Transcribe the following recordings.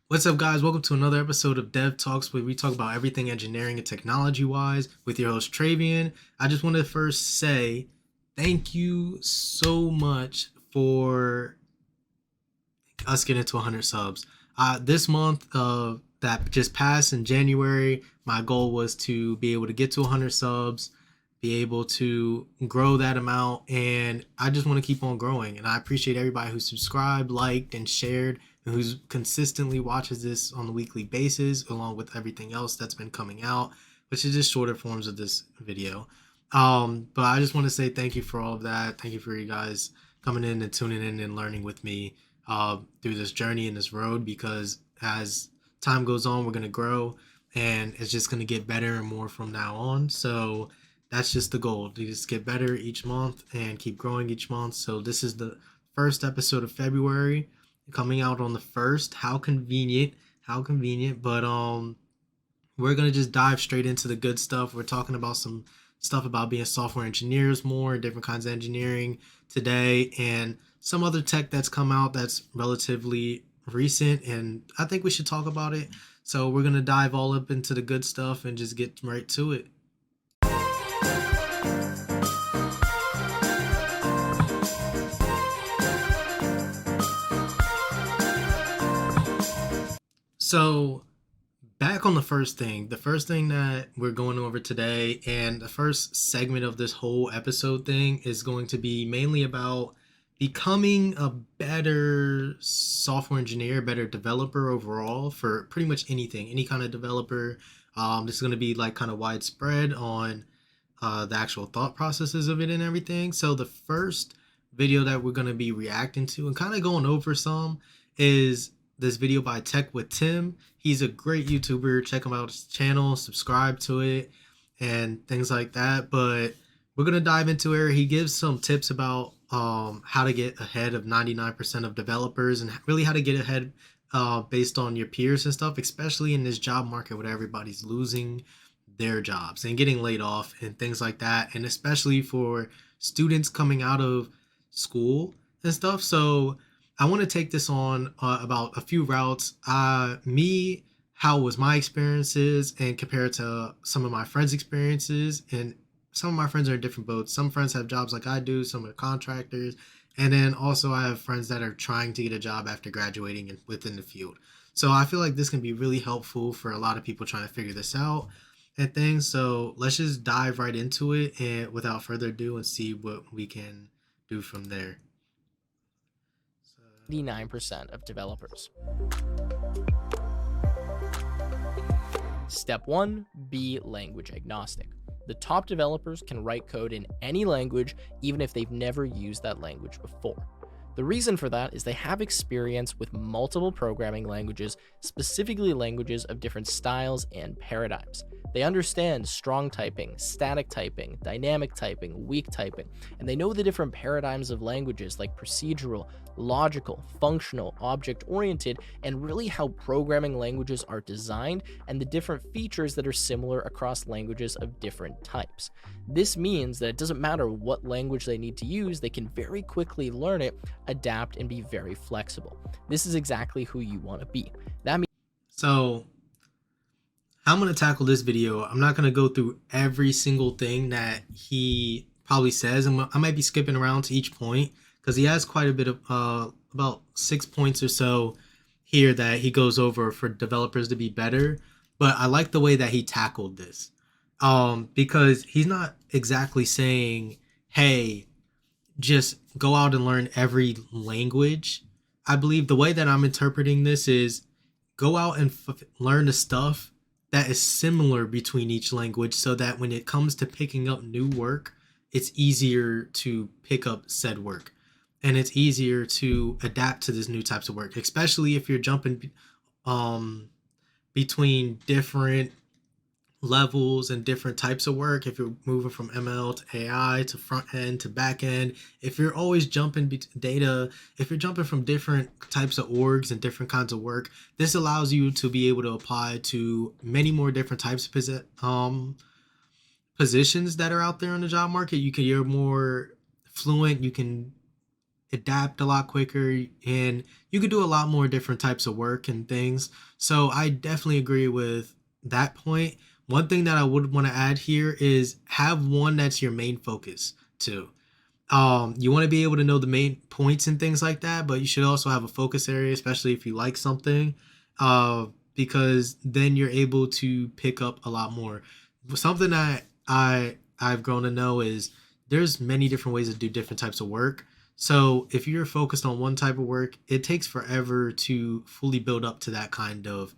What's up, guys? Welcome to another episode of DevTalks, where we talk about everything engineering and technology wise with your host, Travian. I just want to first say thank you so much for us getting to 100 subs. This month that just passed in January, my goal was to be able to get to 100 subs, be able to grow that amount, and I just want to keep on growing. And I appreciate everybody who subscribed, liked, and shared, and who's consistently watches this on a weekly basis, along with everything else that's been coming out, which is just shorter forms of this video. But I just want to say thank you for all of that. Thank you for you guys coming in and tuning in and learning with me through this journey and this road, because as time goes on, we're going to grow and it's just going to get better and more from now on. So that's just the goal, to just get better each month and keep growing each month. So this is the first episode of February, coming out on the 1st. How convenient. But we're going to just dive straight into the good stuff. We're talking about some stuff about being software engineers, more different kinds of engineering today, and some other tech that's come out that's relatively recent, and I think we should talk about it. So we're going to dive all up into the good stuff and just get right to it. So back on the first thing that we're going over today, and the first segment of this whole episode thing is going to be mainly about becoming a better software engineer, better developer overall for pretty much anything, any kind of developer. This is going to be like kind of widespread on the actual thought processes of it and everything. So the first video that we're going to be reacting to and kind of going over some is this video by Tech with Tim. He's a great YouTuber. Check him out, his channel, subscribe to it, and things like that. But we're gonna dive into it. He gives some tips about how to get ahead of 99% of developers, and really how to get ahead based on your peers and stuff, especially in this job market where everybody's losing their jobs and getting laid off and things like that, and especially for students coming out of school and stuff. So I want to take this on about a few routes. How was my experiences and compared to some of my friends' experiences. And some of my friends are in different boats. Some friends have jobs like I do, some are contractors. And then also I have friends that are trying to get a job after graduating and within the field. So I feel like this can be really helpful for a lot of people trying to figure this out and things. So let's just dive right into it and without further ado and see what we can do from there. 99% of developers. Step 1, be language agnostic. The top developers can write code in any language, even if they've never used that language before. The reason for that is they have experience with multiple programming languages, specifically languages of different styles and paradigms. They understand strong typing, static typing, dynamic typing, weak typing, and they know the different paradigms of languages like procedural, logical, functional, object-oriented, and really how programming languages are designed and the different features that are similar across languages of different types. This means that it doesn't matter what language they need to use, they can very quickly learn it, adapt, and be very flexible. This is exactly who you want to be. That means So how I'm going to tackle this video, I'm not going to go through every single thing that he probably says. I might be skipping around to each point because he has quite a bit of about 6 points or so here that he goes over for developers to be better. But I like the way that he tackled this, because he's not exactly saying, hey, just go out and learn every language. I believe the way that I'm interpreting this is go out and learn the stuff that is similar between each language, so that when it comes to picking up new work, it's easier to pick up said work and it's easier to adapt to this new types of work, especially if you're jumping between different levels and different types of work. If you're moving from ML to AI to front end to back end, if you're always jumping data, if you're jumping from different types of orgs and different kinds of work, this allows you to be able to apply to many more different types of positions that are out there in the job market. You're more fluent. You can adapt a lot quicker, and you could do a lot more different types of work and things. So I definitely agree with that point. One thing that I would want to add here is have one that's your main focus too. You want to be able to know the main points and things like that, but you should also have a focus area, especially if you like something, because then you're able to pick up a lot more. Something that I've grown to know is there's many different ways to do different types of work. So if you're focused on one type of work, it takes forever to fully build up to that kind of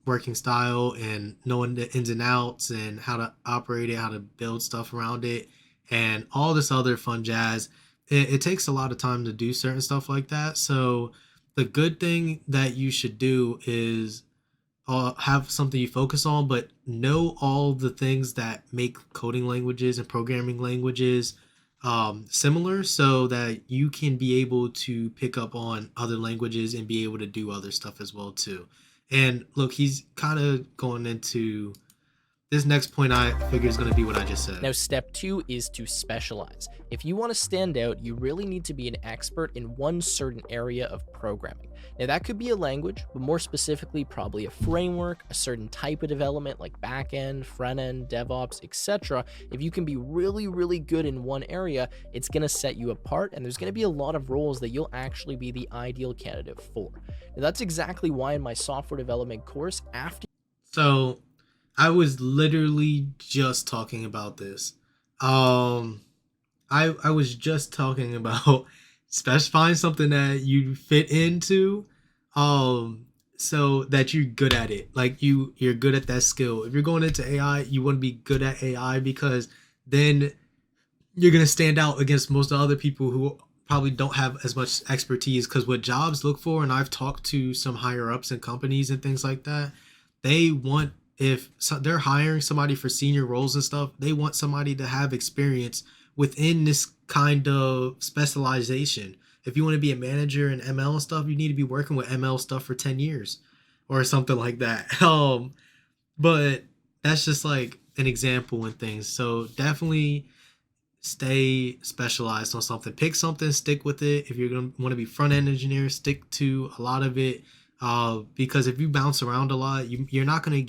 working style and knowing the ins and outs and how to operate it, how to build stuff around it, and all this other fun jazz. It takes a lot of time to do certain stuff like that. So the good thing that you should do is have something you focus on, but know all the things that make coding languages and programming languages similar so that you can be able to pick up on other languages and be able to do other stuff as well too. And look, he's kind of going into this next point. I figure is going to be what I just said. Now, step 2 is to specialize. If you want to stand out, you really need to be an expert in one certain area of programming. Now, that could be a language, but more specifically, probably a framework, a certain type of development like backend, front end, DevOps, etc. If you can be really, really good in one area, it's going to set you apart, and there's going to be a lot of roles that you'll actually be the ideal candidate for. Now, that's exactly why in my software development course, after So I was literally just talking about this. I was just talking about specifying something that you fit into, um, so that you're good at it. Like you're good at that skill. If you're going into AI, you want to be good at AI because then you're gonna stand out against most of the other people who probably don't have as much expertise. Because what jobs look for, and I've talked to some higher ups in companies and things like that, they want if they're hiring somebody for senior roles and stuff, they want somebody to have experience within this kind of specialization. If you want to be a manager in ML and stuff, you need to be working with ML stuff for 10 years or something like that. But that's just like an example and things. So definitely stay specialized on something. Pick something, stick with it. If you're gonna want to be front end engineer, stick to a lot of it. Because if you bounce around a lot, you're not gonna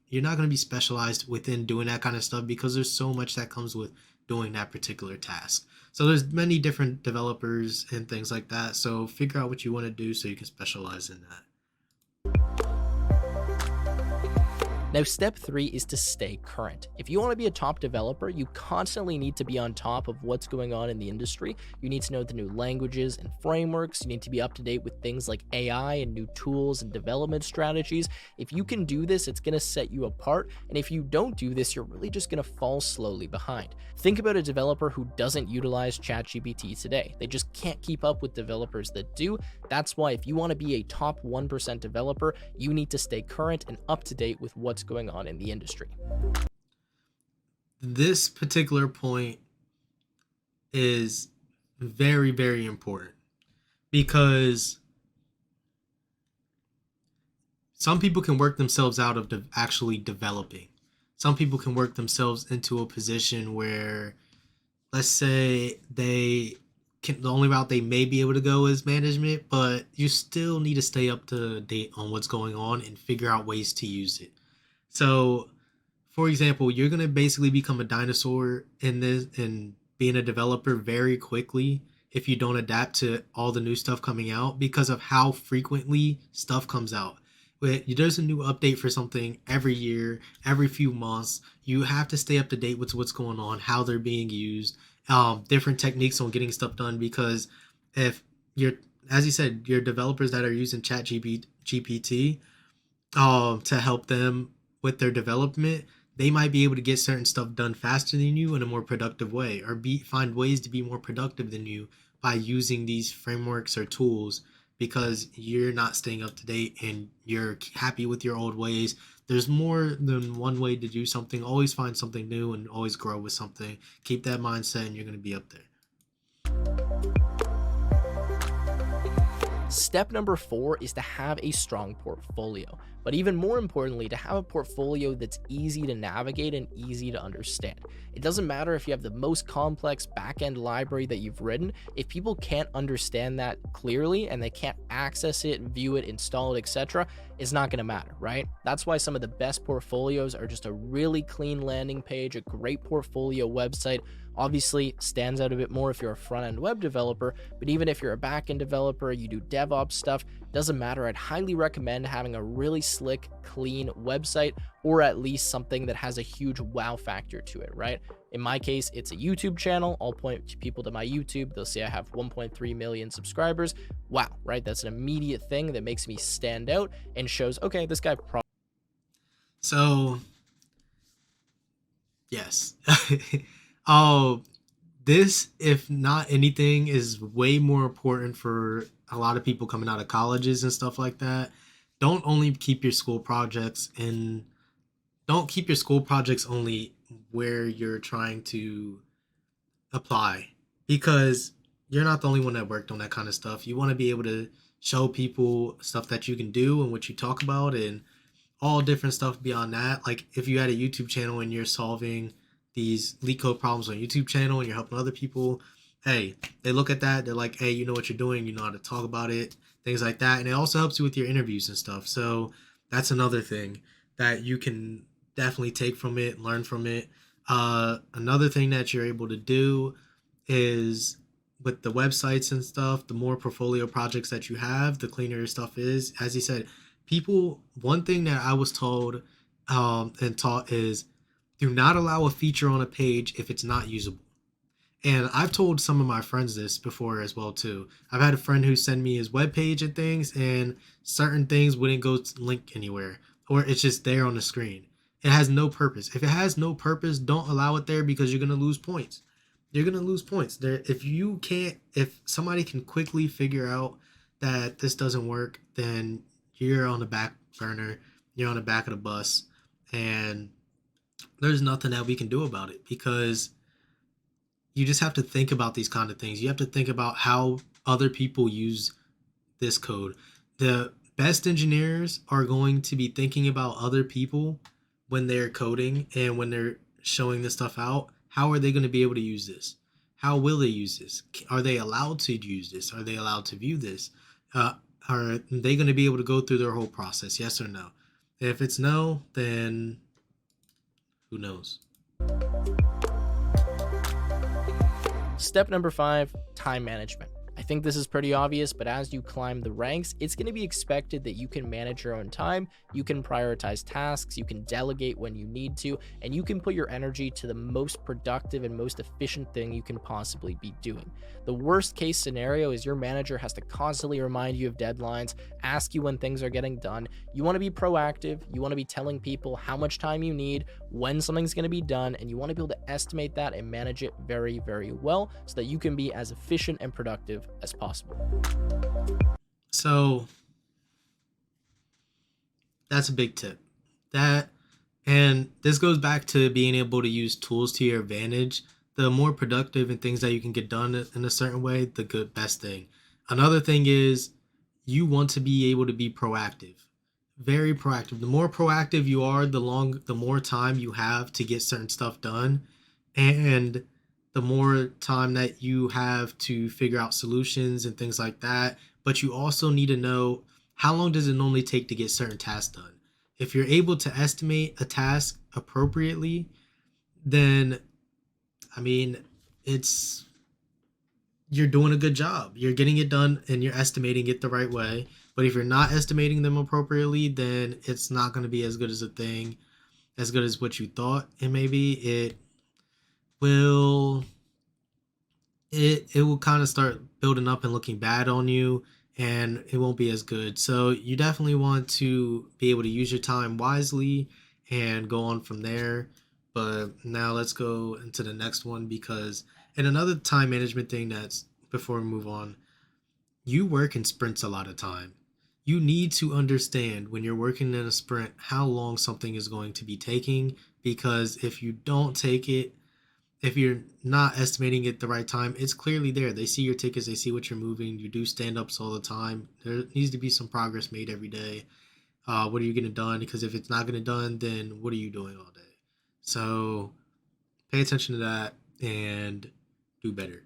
you're not gonna be specialized within doing that kind of stuff because there's so much that comes with doing that particular task. So there's many different developers and things like that. So figure out what you want to do so you can specialize in that. Now, step 3 is to stay current. If you want to be a top developer, you constantly need to be on top of what's going on in the industry. You need to know the new languages and frameworks. You need to be up to date with things like AI and new tools and development strategies. If you can do this, it's going to set you apart. And if you don't do this, you're really just going to fall slowly behind. Think about a developer who doesn't utilize ChatGPT today. They just can't keep up with developers that do. That's why if you want to be a top 1% developer, you need to stay current and up to date with what's going on in the industry. This particular point is very, very important because some people can work themselves out of actually developing. Some people can work themselves into a position where, let's say, the only route they may be able to go is management, but you still need to stay up to date on what's going on and figure out ways to use it. So, for example, you're gonna basically become a dinosaur in this and being a developer very quickly if you don't adapt to all the new stuff coming out because of how frequently stuff comes out. There's a new update for something every year, every few months. You have to stay up to date with what's going on, how they're being used, different techniques on getting stuff done. Because if you're, as you said, your developers that are using GPT to help them with their development, they might be able to get certain stuff done faster than you in a more productive way, or find ways to be more productive than you by using these frameworks or tools because you're not staying up to date and you're happy with your old ways. There's more than one way to do something. Always find something new and always grow with something. Keep that mindset and you're going to be up there. Step number 4 is to have a strong portfolio, but even more importantly, to have a portfolio that's easy to navigate and easy to understand. It doesn't matter if you have the most complex backend library that you've written, if people can't understand that clearly and they can't access it, view it, install it, etc., it's not going to matter, right? That's why some of the best portfolios are just a really clean landing page, a great portfolio website. Obviously, stands out a bit more if you're a front end web developer, but even if you're a back end developer, you do DevOps stuff, doesn't matter. I'd highly recommend having a really slick, clean website, or at least something that has a huge wow factor to it, right? In my case, it's a YouTube channel. I'll point people to my YouTube. They'll see I have 1.3 million subscribers. Wow, right? That's an immediate thing that makes me stand out and shows, okay, this guy probably. So, yes. Oh, this, if not anything, is way more important for a lot of people coming out of colleges and stuff like that. Don't only keep your school projects in, don't keep your school projects only where you're trying to apply, because you're not the only one that worked on that kind of stuff. You want to be able to show people stuff that you can do and what you talk about and all different stuff beyond that. Like if you had a YouTube channel and you're solving these leak code problems on YouTube channel and you're helping other people, hey, they look at that, they're like, hey, you know what you're doing, you know how to talk about it, things like that. And it also helps you with your interviews and stuff. So that's another thing that you can definitely take from it, learn from it. Another thing that you're able to do is with the websites and stuff, the more portfolio projects that you have, the cleaner your stuff is. As you said, people, one thing that I was told and taught is do not allow a feature on a page if it's not usable. And I've told some of my friends this before as well too. I've had a friend who sent me his webpage and things, and certain things wouldn't go to link anywhere, or it's just there on the screen. It has no purpose. If it has no purpose, don't allow it there because you're gonna lose points. You're gonna lose points. There, if you can't, if somebody can quickly figure out that this doesn't work, then you're on the back burner. You're on the back of the bus, and there's nothing that we can do about it because you just have to think about these kind of things. You have to think about how other people use this code. The best engineers are going to be thinking about other people when they're coding and when they're showing this stuff out. How are they going to be able to use this? How will they use this? Are they allowed to use this? Are they allowed to view this? Are they going to be able to go through their whole process? Yes or no? If it's no, then who knows? Step number 5, time management. I think this is pretty obvious, but as you climb the ranks, it's going to be expected that you can manage your own time, you can prioritize tasks, you can delegate when you need to, and you can put your energy to the most productive and most efficient thing you can possibly be doing. The worst case scenario is your manager has to constantly remind you of deadlines, ask you when things are getting done. You want to be proactive, you want to be telling people how much time you need, when something's going to be done, and you want to be able to estimate that and manage it very, very well so that you can be as efficient and productive as possible. So that's a big tip. That, and this goes back to being able to use tools to your advantage. The more productive and things that you can get done in a certain way, the good best thing. Another thing is you want to be able to be proactive. Very proactive. The more proactive you are, the more time you have to get certain stuff done, and the more time that you have to figure out solutions and things like that. But you also need to know how long does it normally take to get certain tasks done. If you're able to estimate a task appropriately, then I mean, it's you're doing a good job. You're getting it done and you're estimating it the right way. But if you're not estimating them appropriately, then it's not going to be as good as a thing, as good as what you thought. And maybe will it will kind of start building up and looking bad on you, and it won't be as good. So you definitely want to be able to use your time wisely and go on from there. But now let's go into the next one, because and another time management thing, that's before we move on, you work in sprints a lot of time. You need to understand when you're working in a sprint how long something is going to be taking, because if you don't take it, if you're not estimating it the right time, it's clearly there. They see your tickets, they see what you're moving. You do stand ups all the time. There needs to be some progress made every day. What are you getting done? Because if it's not getting done, then what are you doing all day? So pay attention to that and do better.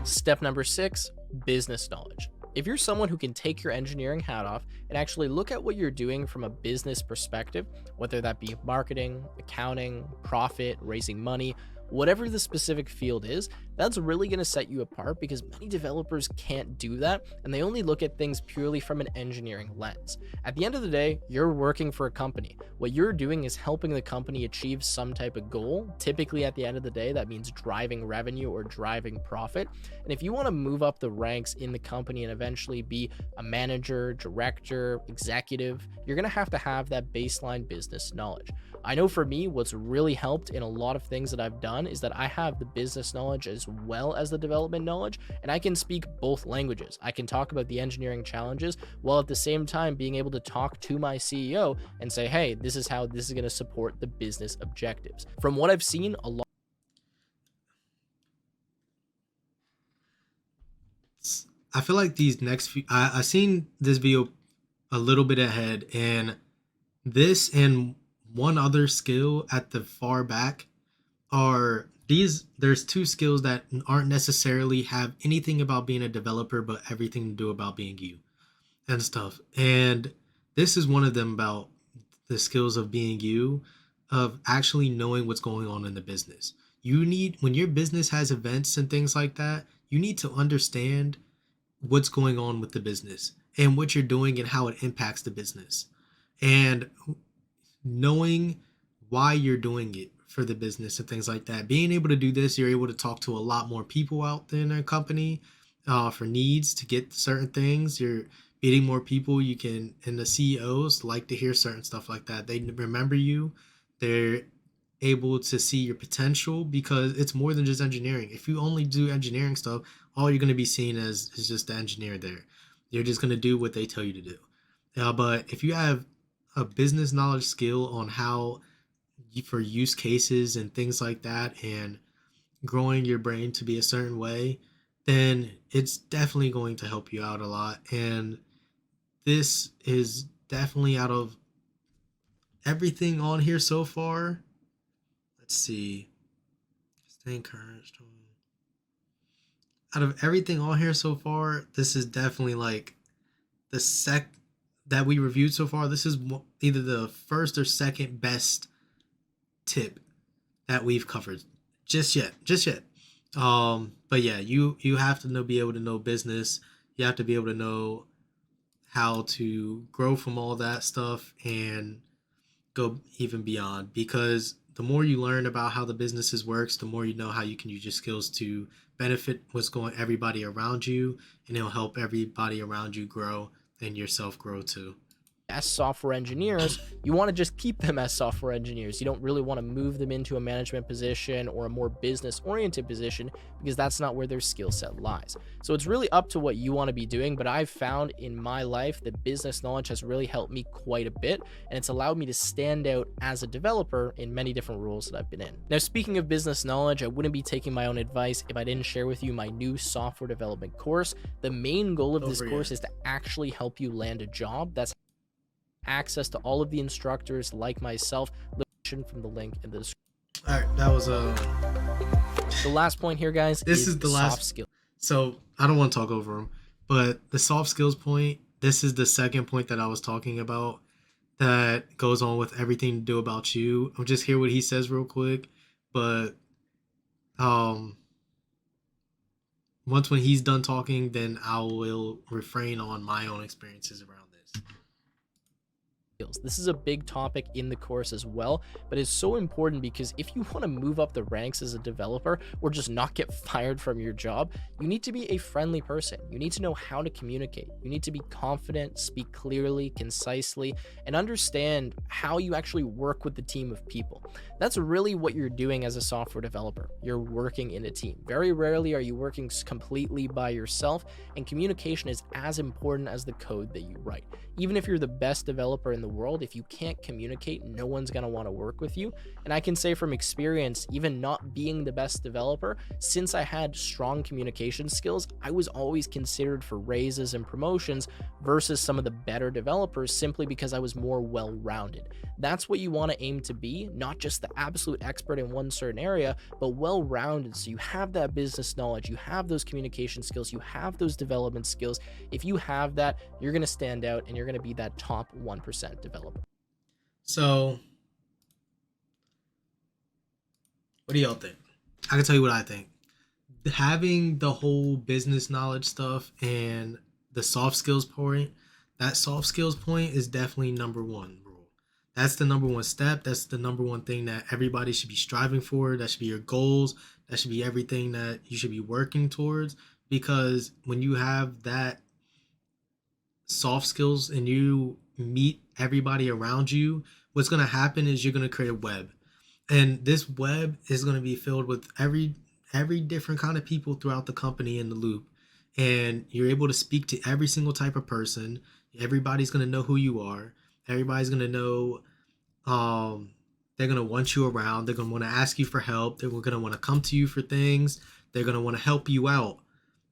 Step number 6, business knowledge. If you're someone who can take your engineering hat off and actually look at what you're doing from a business perspective, whether that be marketing, accounting, profit, raising money, whatever the specific field is, that's really going to set you apart because many developers can't do that and they only look at things purely from an engineering lens. At the end of the day, you're working for a company. What you're doing is helping the company achieve some type of goal. Typically, at the end of the day, that means driving revenue or driving profit. And if you want to move up the ranks in the company and eventually be a manager, director, executive, you're going to have that baseline business knowledge. I know for me, what's really helped in a lot of things that I've done is that I have the business knowledge as well as the development knowledge, and I can speak both languages. I can talk about the engineering challenges while at the same time being able to talk to my CEO and say, hey, this is how this is going to support the business objectives. From what I've seen, a lot. I feel like these next few, I seen this video a little bit ahead, and this and one other skill at the far back are these. There's two skills that aren't necessarily have anything about being a developer, but everything to do about being you and stuff. And this is one of them about the skills of being you, of actually knowing what's going on in the business. You need, when your business has events and things like that, you need to understand what's going on with the business and what you're doing and how it impacts the business. And knowing why you're doing it for the business and things like that. Being able to do this, you're able to talk to a lot more people out there in a company for needs to get certain things. You're meeting more people. You can, and the CEOs like to hear certain stuff like that. They remember you. They're able to see your potential because it's more than just engineering. If you only do engineering stuff, all you're going to be seen as is just the engineer there. You're just going to do what they tell you to do. But if you have a business knowledge skill on how for use cases and things like that and growing your brain to be a certain way, then it's definitely going to help you out a lot. And this is definitely out of everything on here so far. Let's see. Stay encouraged. Out of everything on here so far, this is definitely like the that we reviewed so far. This is either the first or second best tip that we've covered just yet. But yeah, you have to be able to know business. You have to be able to know how to grow from all that stuff and go even beyond, because the more you learn about how the businesses works, the more you know how you can use your skills to benefit what's going everybody around you, and it'll help everybody around you grow and yourself grow too. As software engineers, you want to just keep them as software engineers. You don't really want to move them into a management position or a more business-oriented position because that's not where their skill set lies. So it's really up to what you want to be doing, but I've found in my life that business knowledge has really helped me quite a bit, and it's allowed me to stand out as a developer in many different roles that I've been in. Now, speaking of business knowledge, I wouldn't be taking my own advice if I didn't share with you my new software development course. The main goal of this course is to actually help you land a job. That's access to all of the instructors like myself from the link in the description. All right, that was the last point here, guys. This is the last soft skill. So I don't want to talk over them, but the soft skills point, this is the second point that I was talking about that goes on with everything to do about you. I'll just hear what he says real quick, but once when he's done talking, then I will refrain on my own experiences around this. This is a big topic in the course as well, but it's so important because if you want to move up the ranks as a developer or just not get fired from your job, you need to be a friendly person. You need to know how to communicate. You need to be confident, speak clearly, concisely, and understand how you actually work with the team of people. That's really what you're doing as a software developer. You're working in a team. Very rarely are you working completely by yourself, and communication is as important as the code that you write. Even if you're the best developer in the the world, if you can't communicate, no one's going to want to work with you. And I can say from experience, even not being the best developer, since I had strong communication skills, I was always considered for raises and promotions versus some of the better developers simply because I was more well rounded. That's what you want to aim to be, not just the absolute expert in one certain area, but well rounded. So you have that business knowledge, you have those communication skills, you have those development skills. If you have that, you're going to stand out and you're going to be that top 1% developer. So, what do y'all think? I can tell you what I think. Having the whole business knowledge stuff and the soft skills point, that soft skills point is definitely number one rule. That's the number one step. That's the number one thing that everybody should be striving for. That should be your goals. That should be everything that you should be working towards. Because when you have that soft skills and you meet everybody around you, what's going to happen is you're going to create a web. And this web is going to be filled with every different kind of people throughout the company in the loop. And you're able to speak to every single type of person. Everybody's going to know who you are. Everybody's going to know, they're going to want you around. They're going to want to ask you for help. They're going to want to come to you for things. They're going to want to help you out.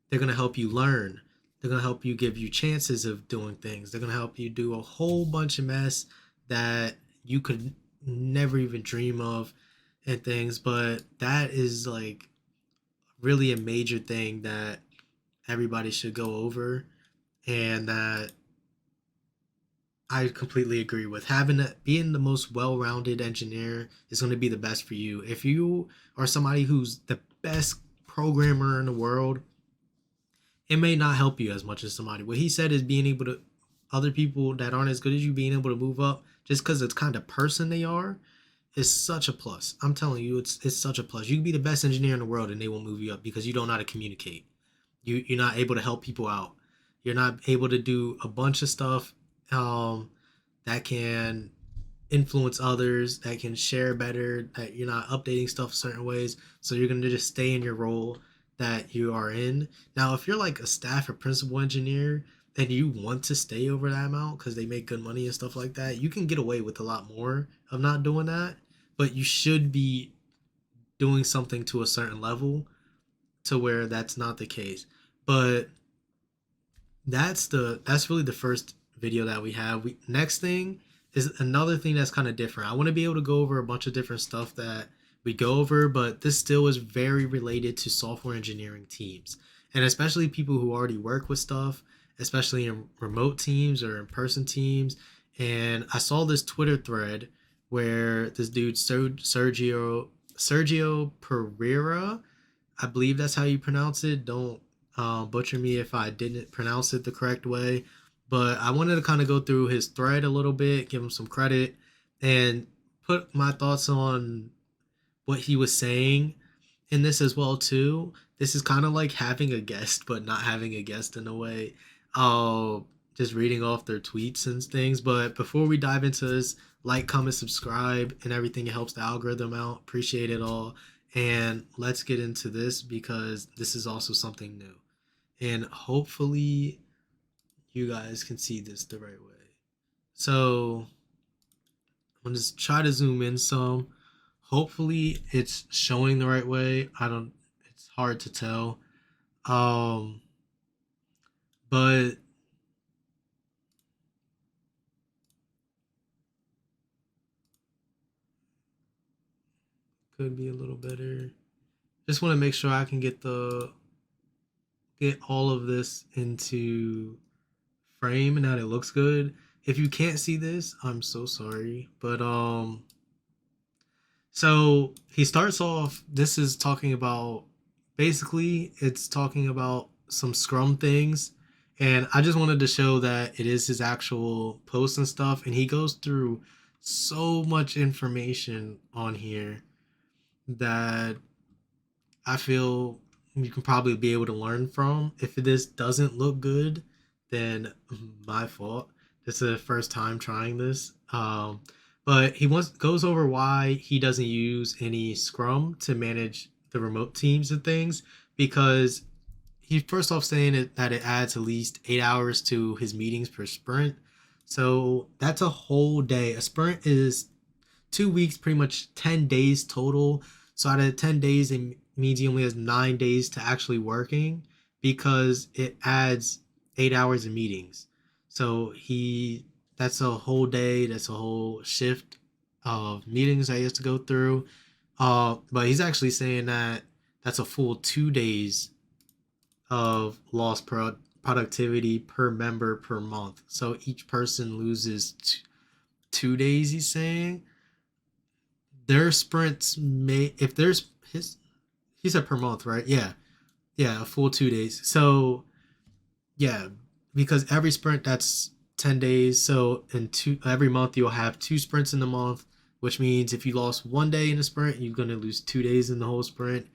They're going to help you learn. They're going to help you, give you chances of doing things. They're going to help you do a whole bunch of mess that you could never even dream of and things. But that is like really a major thing that everybody should go over, and that I completely agree with. Being the most well-rounded engineer is going to be the best for you. If you are somebody who's the best programmer in the world, it may not help you as much as somebody. What he said is being able to, other people that aren't as good as you being able to move up just because it's kind of person they are is such a plus. I'm telling you, it's such a plus. You can be the best engineer in the world and they won't move you up because you don't know how to communicate. You're not able to help people out. You're not able to do a bunch of stuff, that can influence others, that can share better, that you're not updating stuff certain ways. So you're going to just stay in your role that you are in. Now, if you're like a staff or principal engineer and you want to stay over that amount because they make good money and stuff like that, you can get away with a lot more of not doing that. But you should be doing something to a certain level to where that's not the case. But that's really the first video that we have. Next thing is another thing that's kind of different. I want to be able to go over a bunch of different stuff that we go over, but this still is very related to software engineering teams, and especially people who already work with stuff, especially in remote teams or in person teams. And I saw this Twitter thread where this dude Sergio Pereira, I believe that's how you pronounce it. Don't butcher me if I didn't pronounce it the correct way. But I wanted to kind of go through his thread a little bit, give him some credit, and put my thoughts on what he was saying in this as well too. This is kind of like having a guest, but not having a guest in a way. Uh, just reading off their tweets and things. But before we dive into this, like, comment, subscribe, and everything. It helps the algorithm out. Appreciate it all. And let's get into this because this is also something new. And hopefully you guys can see this the right way. So I'm gonna just try to zoom in some. Hopefully it's showing the right way. It's hard to tell. Um but could be a little better. Just want to make sure I can get all of this into frame and that it looks good. If you can't see this, I'm so sorry. But so he starts off, this is talking about, basically it's talking about some Scrum things. And I just wanted to show that it is his actual post and stuff. And he goes through so much information on here that I feel you can probably be able to learn from. If this doesn't look good, then my fault. This is the first time trying this. But he goes over why he doesn't use any Scrum to manage the remote teams and things, because he's first off saying that it adds at least 8 hours to his meetings per sprint. So that's a whole day. A sprint is 2 weeks, pretty much 10 days total. So out of 10 days, it means he only has 9 days to actually working because it adds 8 hours of meetings. So that's a whole day, that's a whole shift of meetings that he has to go through. But he's actually saying that that's a full 2 days of lost productivity per member per month. So each person loses 2 days, he's saying. Their sprints may, if there's his, he said per month, right? Yeah. Yeah, a full 2 days. So yeah, because every sprint that's 10 days. So in two every month you'll have two sprints in the month, which means if you lost one day in a sprint, you're gonna lose 2 days in the whole sprint.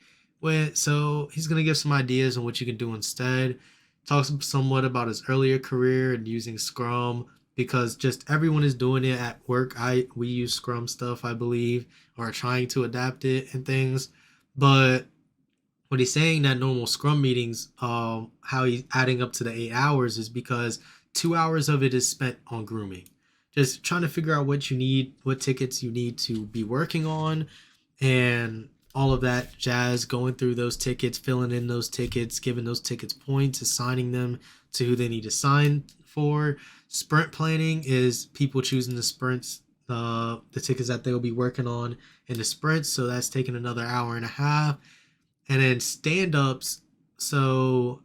So he's gonna give some ideas on what you can do instead. Talks somewhat about his earlier career and using Scrum because just everyone is doing it at work. We use Scrum stuff, I believe, or trying to adapt it and things. But what he's saying that normal scrum meetings, how he's adding up to the 8 hours is because 2 hours of it is spent on grooming, just trying to figure out what you need, what tickets you need to be working on, and all of that jazz. Going through those tickets, filling in those tickets, giving those tickets points, assigning them to who they need to sign for. Sprint planning is people choosing the sprints, the tickets that they will be working on in the sprints. So that's taking another hour and a half, and then stand ups. So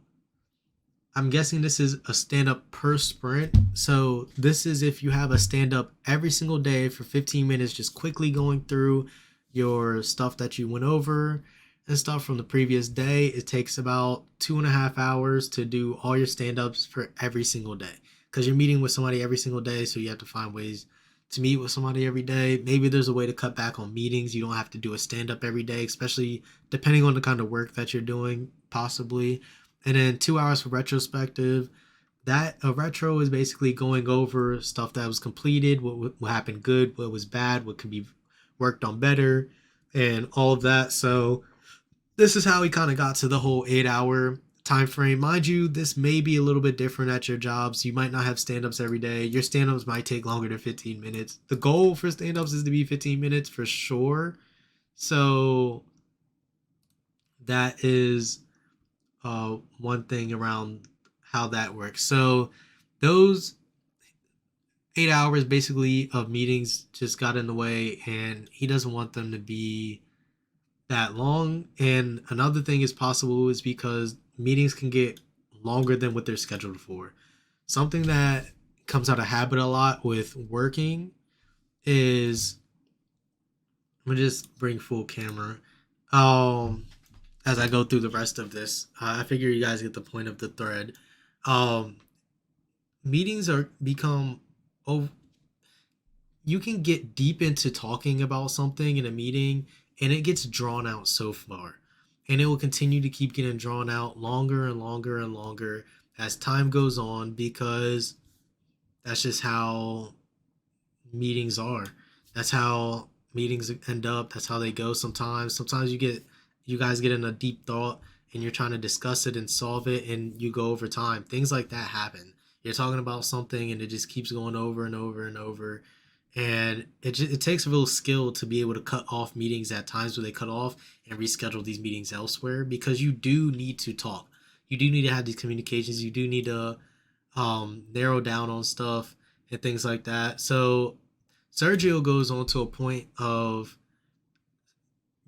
I'm guessing this is a stand up per sprint. So this is if you have a stand up every single day for 15 minutes, just quickly going through your stuff that you went over and stuff from the previous day. It takes about 2.5 hours to do all your stand ups for every single day because you're meeting with somebody every single day. So you have to find ways to meet with somebody every day. Maybe there's a way to cut back on meetings. You don't have to do a stand up every day, especially depending on the kind of work that you're doing, possibly. And then 2 hours for retrospective. That a retro is basically going over stuff that was completed, what happened good, what was bad, what can be worked on better, and all of that. So this is how we kind of got to the whole 8 hour time frame. Mind you, this may be a little bit different at your jobs. You might not have stand-ups every day. Your stand-ups might take longer than 15 minutes. The goal for stand-ups is to be 15 minutes for sure. So that is one thing around how that works. So those 8 hours basically of meetings just got in the way, and he doesn't want them to be that long. And another thing is possible is because meetings can get longer than what they're scheduled for. Something that comes out of habit a lot with working is, I'm gonna just bring full camera. Um, as I go through the rest of this, I figure you guys get the point of the thread. Um, Meetings are become, oh, you can get deep into talking about something in a meeting and it gets drawn out so far, and it will continue to keep getting drawn out longer and longer and longer as time goes on because that's just how meetings are. That's how meetings end up. That's how they go sometimes you guys get in a deep thought and you're trying to discuss it and solve it and you go over time. Things like that happen. You're talking about something and it just keeps going over and over and over, and it takes a real skill to be able to cut off meetings at times where they cut off and reschedule these meetings elsewhere, because you do need to talk. You do need to have these communications. You do need to narrow down on stuff and things like that. So Sergio goes on to a point of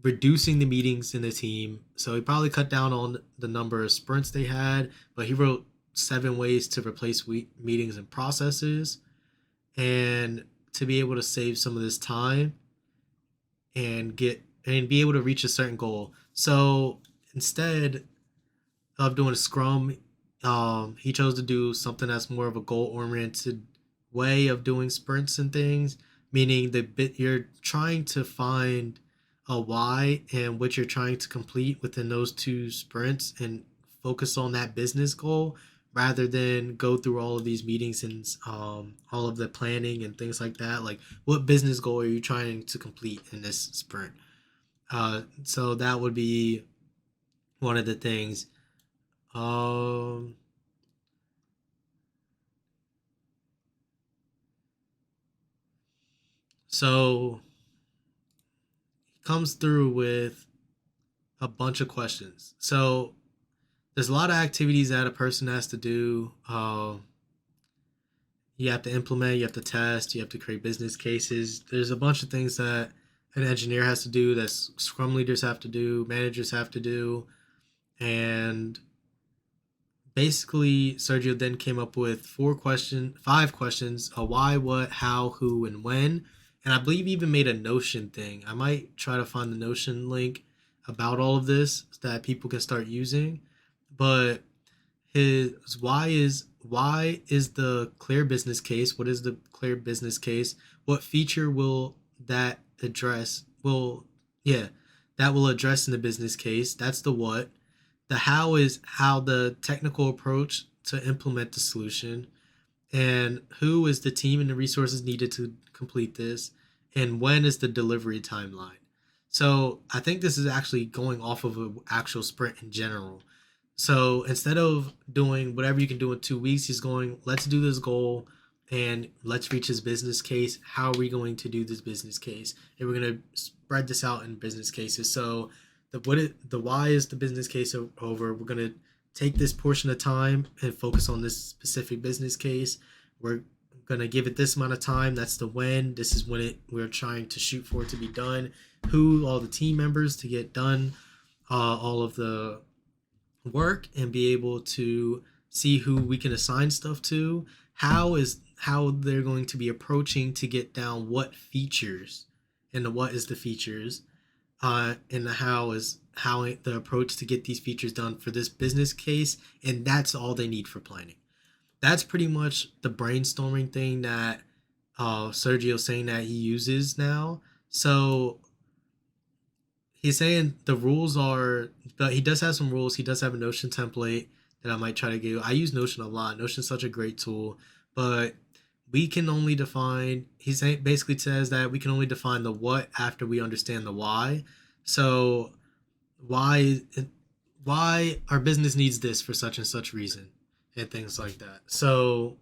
reducing the meetings in the team. So he probably cut down on the number of sprints they had, but he wrote 7 ways to replace meetings and processes, and to be able to save some of this time and be able to reach a certain goal. So instead of doing a scrum, he chose to do something that's more of a goal oriented way of doing sprints and things, meaning the bit you're trying to find a why and what you're trying to complete within those two sprints and focus on that business goal rather than go through all of these meetings and all of the planning and things like that. Like, what business goal are you trying to complete in this sprint? So that would be one of the things. Um, So he comes through with a bunch of questions. So there's a lot of activities that a person has to do. You have to implement, you have to test, you have to create business cases. There's a bunch of things that an engineer has to do, that scrum leaders have to do, managers have to do. And basically, Sergio then came up with 5 questions: a why, what, how, who, and when. And I believe he even made a Notion thing. I might try to find the Notion link about all of this that people can start using. But his why is the clear business case? What is the clear business case? What feature will that address? Will yeah, that will address in the business case. That's the what. The how is how the technical approach to implement the solution, and who is the team and the resources needed to complete this, and when is the delivery timeline. So I think this is actually going off of an actual sprint in general. So instead of doing whatever you can do in 2 weeks, he's going, let's do this goal and let's reach his business case. How are we going to do this business case? And we're going to spread this out in business cases. So the why is the business case over. We're going to take this portion of time and focus on this specific business case. We're going to give it this amount of time. That's the when. This is when we're trying to shoot for it to be done. Who, all the team members to get done all of the work and be able to see who we can assign stuff to. How they're going to be approaching to get down what features, and the what is the features, and the how is how the approach to get these features done for this business case, and that's all they need for planning. That's pretty much the brainstorming thing that Sergio's saying that he uses now. So he's saying the rules are, but he does have some rules. He does have a Notion template that I might try to give. I use Notion a lot. Notion's such a great tool, but we can only define. Basically says that we can only define the what after we understand the why. So why why our business needs this for such and such reason, and things like that. So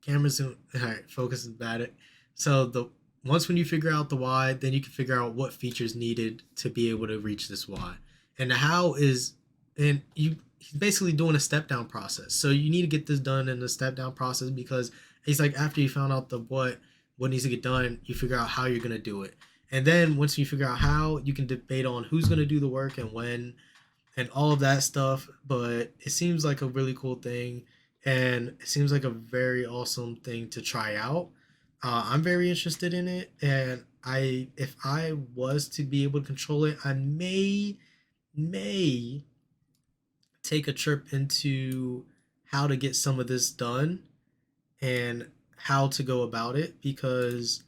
cameras, all right, focus is at it. So the once when you figure out the why, then you can figure out what features needed to be able to reach this why. And the how is, and you he's basically doing a step down process. So you need to get this done in the step down process, because he's like, after you found out the what needs to get done, you figure out how you're gonna do it. And then once you figure out how, you can debate on who's gonna do the work and when, and all of that stuff. But it seems like a really cool thing, and it seems like a very awesome thing to try out. I'm very interested in it, and if I was to be able to control it, I may take a trip into how to get some of this done and how to go about it, because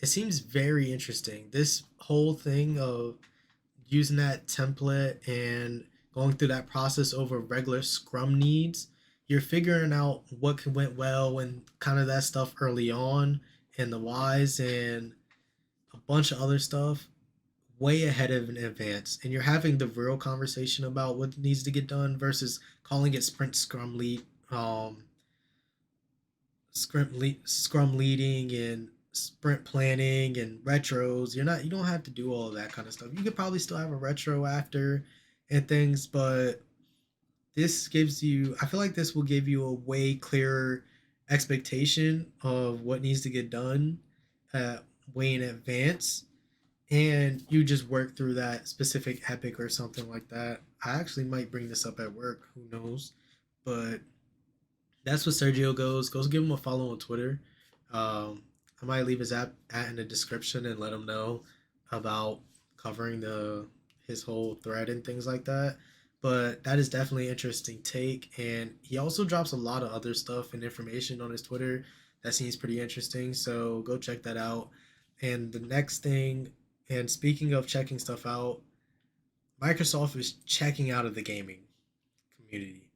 it seems very interesting. This whole thing of using that template and going through that process over regular Scrum needs, you're figuring out what went well and kind of that stuff early on, and the whys and a bunch of other stuff way ahead of in advance. And you're having the real conversation about what needs to get done versus calling it sprint scrum lead, scrum leading and sprint planning and retros. You don't have to do all of that kind of stuff. You could probably still have a retro after and things, but I feel like this will give you a way clearer expectation of what needs to get done way in advance, and you just work through that specific epic or something like that. I actually might bring this up at work, who knows, but that's what Sergio goes. Go give him a follow on Twitter. I might leave his at in the description and let him know about covering the his whole thread and things like that. But that is definitely an interesting take, and he also drops a lot of other stuff and information on his Twitter that seems pretty interesting. So go check that out. And the next thing, and speaking of checking stuff out, Microsoft is checking out of the gaming community,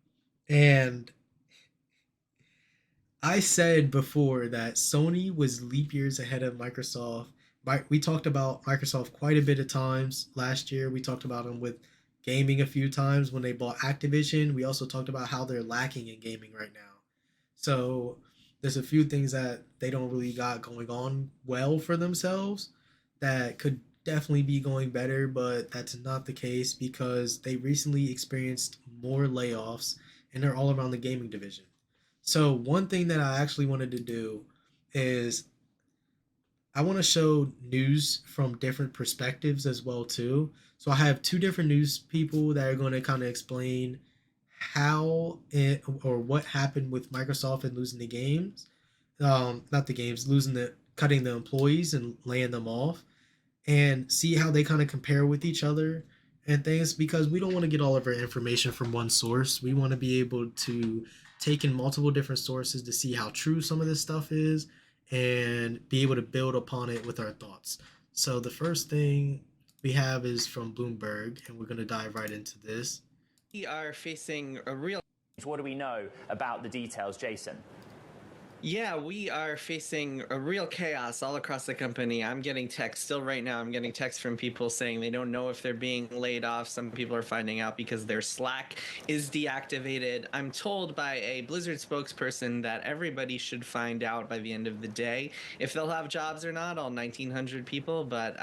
and I said before that Sony was leap years ahead of Microsoft. We talked about Microsoft quite a bit of times last year. We talked about them with gaming a few times when they bought Activision. We also talked about how they're lacking in gaming right now. So There's a few things that they don't really got going on well for themselves that could definitely be going better, but that's not the case because they recently experienced more layoffs and they're all around the gaming division. So one thing that I actually wanted to do is I want to show news from different perspectives as well too. So I have two different news people that are going to kind of explain how it or what happened with Microsoft and losing the games, not the games, losing the cutting the employees and laying them off, and see how they kind of compare with each other and things because we don't want to get all of our information from one source. We want to be able to take in multiple different sources to see how true some of this stuff is and be able to build upon it with our thoughts. So the first thing we have is from Bloomberg, and we're going to dive right into this. We are facing a real. What do we know about the details, Jason? Yeah, we are facing a real chaos all across the company. I'm getting texts still right now. I'm getting texts from people saying they don't know if they're being laid off. Some people are finding out because their Slack is deactivated. I'm told by a Blizzard spokesperson that everybody should find out by the end of the day if they'll have jobs or not, all 1,900 people. But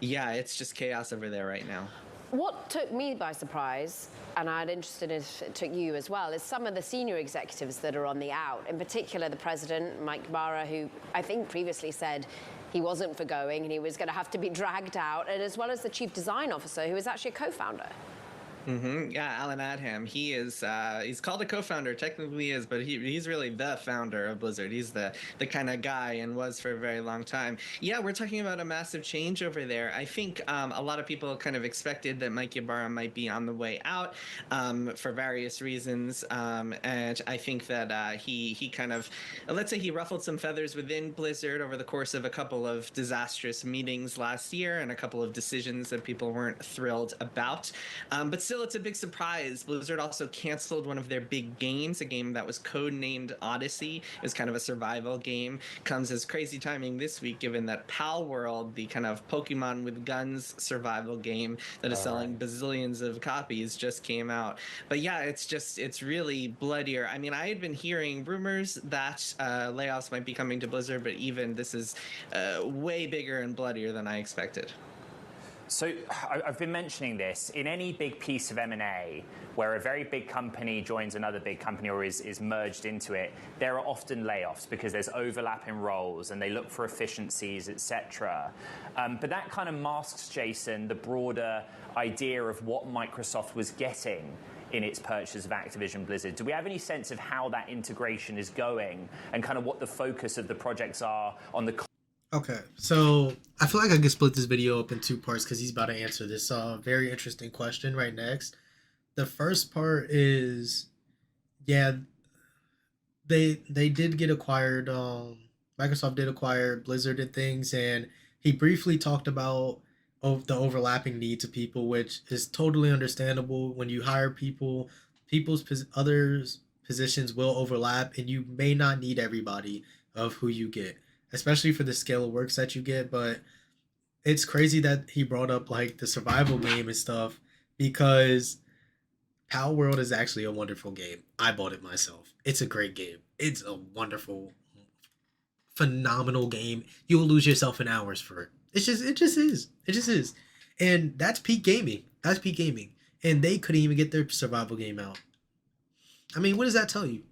yeah, it's just chaos over there right now. What took me by surprise, and I'm interested if it took you as well, is some of the senior executives that are on the out. In particular, the president, Mike Barra, who I think previously said he wasn't for going and he was going to have to be dragged out, and as well as the chief design officer, who is actually a co-founder. Yeah, Alan Adham. He is. He's called a co-founder. Technically, he is, but he's really the founder of Blizzard. He's the kind of guy and was for a very long time. Yeah, we're talking about a massive change over there. I think a lot of people kind of expected that Mike Ybarra might be on the way out for various reasons, and I think that he kind of, let's say, he ruffled some feathers within Blizzard over the course of a couple of disastrous meetings last year and a couple of decisions that people weren't thrilled about. But still, it's a big surprise. Blizzard also canceled one of their big games, a game that was codenamed Odyssey. It was kind of a survival game. Comes as crazy timing this week, given that Pal World, the kind of Pokemon with guns survival game that is selling bazillions of copies, just came out. But yeah, it's really bloodier. I mean, I had been hearing rumors that layoffs might be coming to Blizzard, but even this is way bigger and bloodier than I expected. So I've been mentioning this. In any big piece of M&A, where a very big company joins another big company or is merged into it, there are often layoffs because there's overlap in roles and they look for efficiencies, etc. But that kind of masks, Jason, the broader idea of what Microsoft was getting in its purchase of Activision Blizzard. Do we have any sense of how that integration is going and kind of what the focus of the projects are on the... Okay, so I feel like I could split this video up in two parts because he's about to answer this very interesting question right next. The first part is, yeah, they did get acquired. Microsoft did acquire Blizzard and things, and he briefly talked about the overlapping needs of people, which is totally understandable. When you hire people, others positions will overlap, and you may not need everybody of who you get, especially for the scale of works that you get. But it's crazy that he brought up like the survival game and stuff because Pal World is actually a wonderful game. I bought it myself. It's a great game. It's a wonderful, phenomenal game. You will lose yourself in hours for it. It just is. It just is. And that's peak gaming. That's peak gaming. And they couldn't even get their survival game out. I mean, what does that tell you?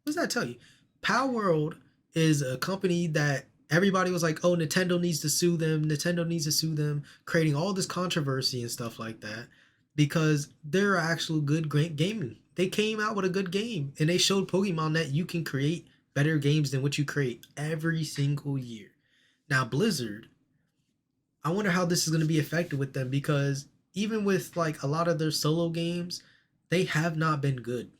What does that tell you? Pal World is a company that everybody was like, oh, Nintendo needs to sue them. Nintendo needs to sue them, creating all this controversy and stuff like that because they're actual good great gaming. They came out with a good game and they showed Pokemon that you can create better games than what you create every single year. Now, Blizzard, I wonder how this is going to be affected with them because even with like a lot of their solo games, they have not been good.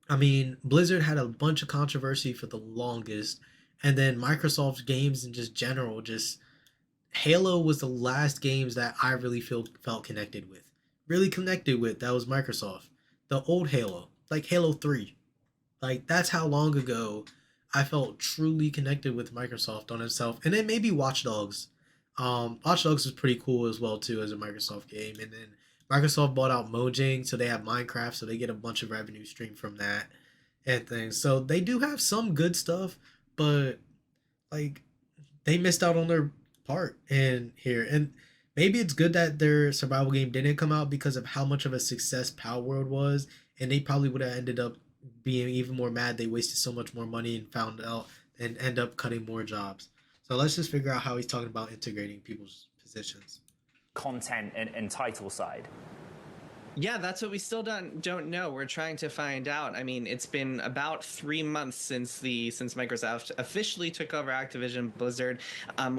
I mean, Blizzard had a bunch of controversy for the longest, and then Microsoft's games in just general, just Halo was the last games that I really felt connected with. Really connected with, that was Microsoft. The old Halo, like Halo 3. Like that's how long ago I felt truly connected with Microsoft on itself. And then maybe Watch Dogs. Watch Dogs was pretty cool as well too as a Microsoft game. And then Microsoft bought out Mojang, so they have Minecraft, so they get a bunch of revenue stream from that. and things. So they do have some good stuff, but like they missed out on their part in here. And maybe it's good that their survival game didn't come out because of how much of a success Power World was, and they probably would have ended up being even more mad they wasted so much more money and found out and end up cutting more jobs. So let's just figure out how he's talking about integrating people's positions. Content and title side. Yeah, that's what we still don't know. We're trying to find out. I mean, it's been about 3 months since Microsoft officially took over Activision Blizzard.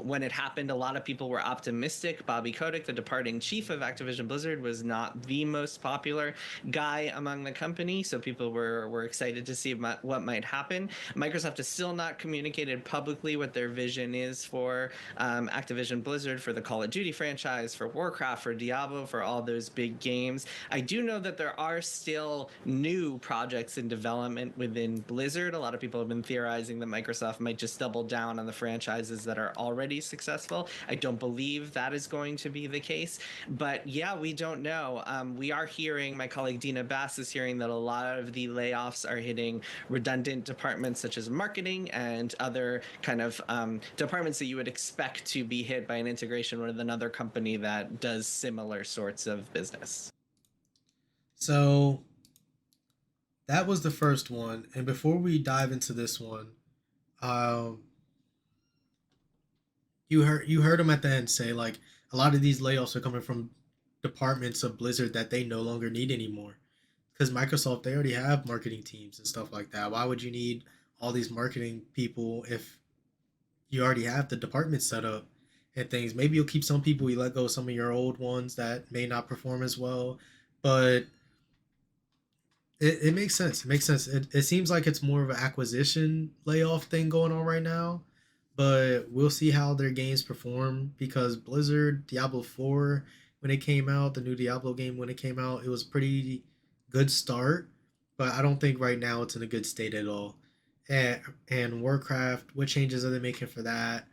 When it happened, a lot of people were optimistic. Bobby Kotick, the departing chief of Activision Blizzard, was not the most popular guy among the company, so people were excited to see what might happen. Microsoft has still not communicated publicly what their vision is for Activision Blizzard, for the Call of Duty franchise, for Warcraft, for Diablo, for all those big games. I do know that there are still new projects in development within Blizzard. A lot of people have been theorizing that Microsoft might just double down on the franchises that are already successful. I don't believe that is going to be the case. But yeah, we don't know. We are hearing, my colleague Dina Bass is hearing that a lot of the layoffs are hitting redundant departments such as marketing and other kind of departments that you would expect to be hit by an integration with another company that does similar sorts of business. So that was the first one. And before we dive into this one, um, you heard him at the end say like a lot of these layoffs are coming from departments of Blizzard that they no longer need anymore. Because Microsoft, they already have marketing teams and stuff like that. Why would you need all these marketing people if you already have the department set up and things? Maybe you'll keep some people, you let go of some of your old ones that may not perform as well. But it makes sense. It makes sense. It seems like it's more of an acquisition layoff thing going on right now, but we'll see how their games perform because Blizzard Diablo 4 when it came out, the new Diablo game when it came out, it was pretty good start, but I don't think right now it's in a good state at all. And and Warcraft, what changes are they making for that?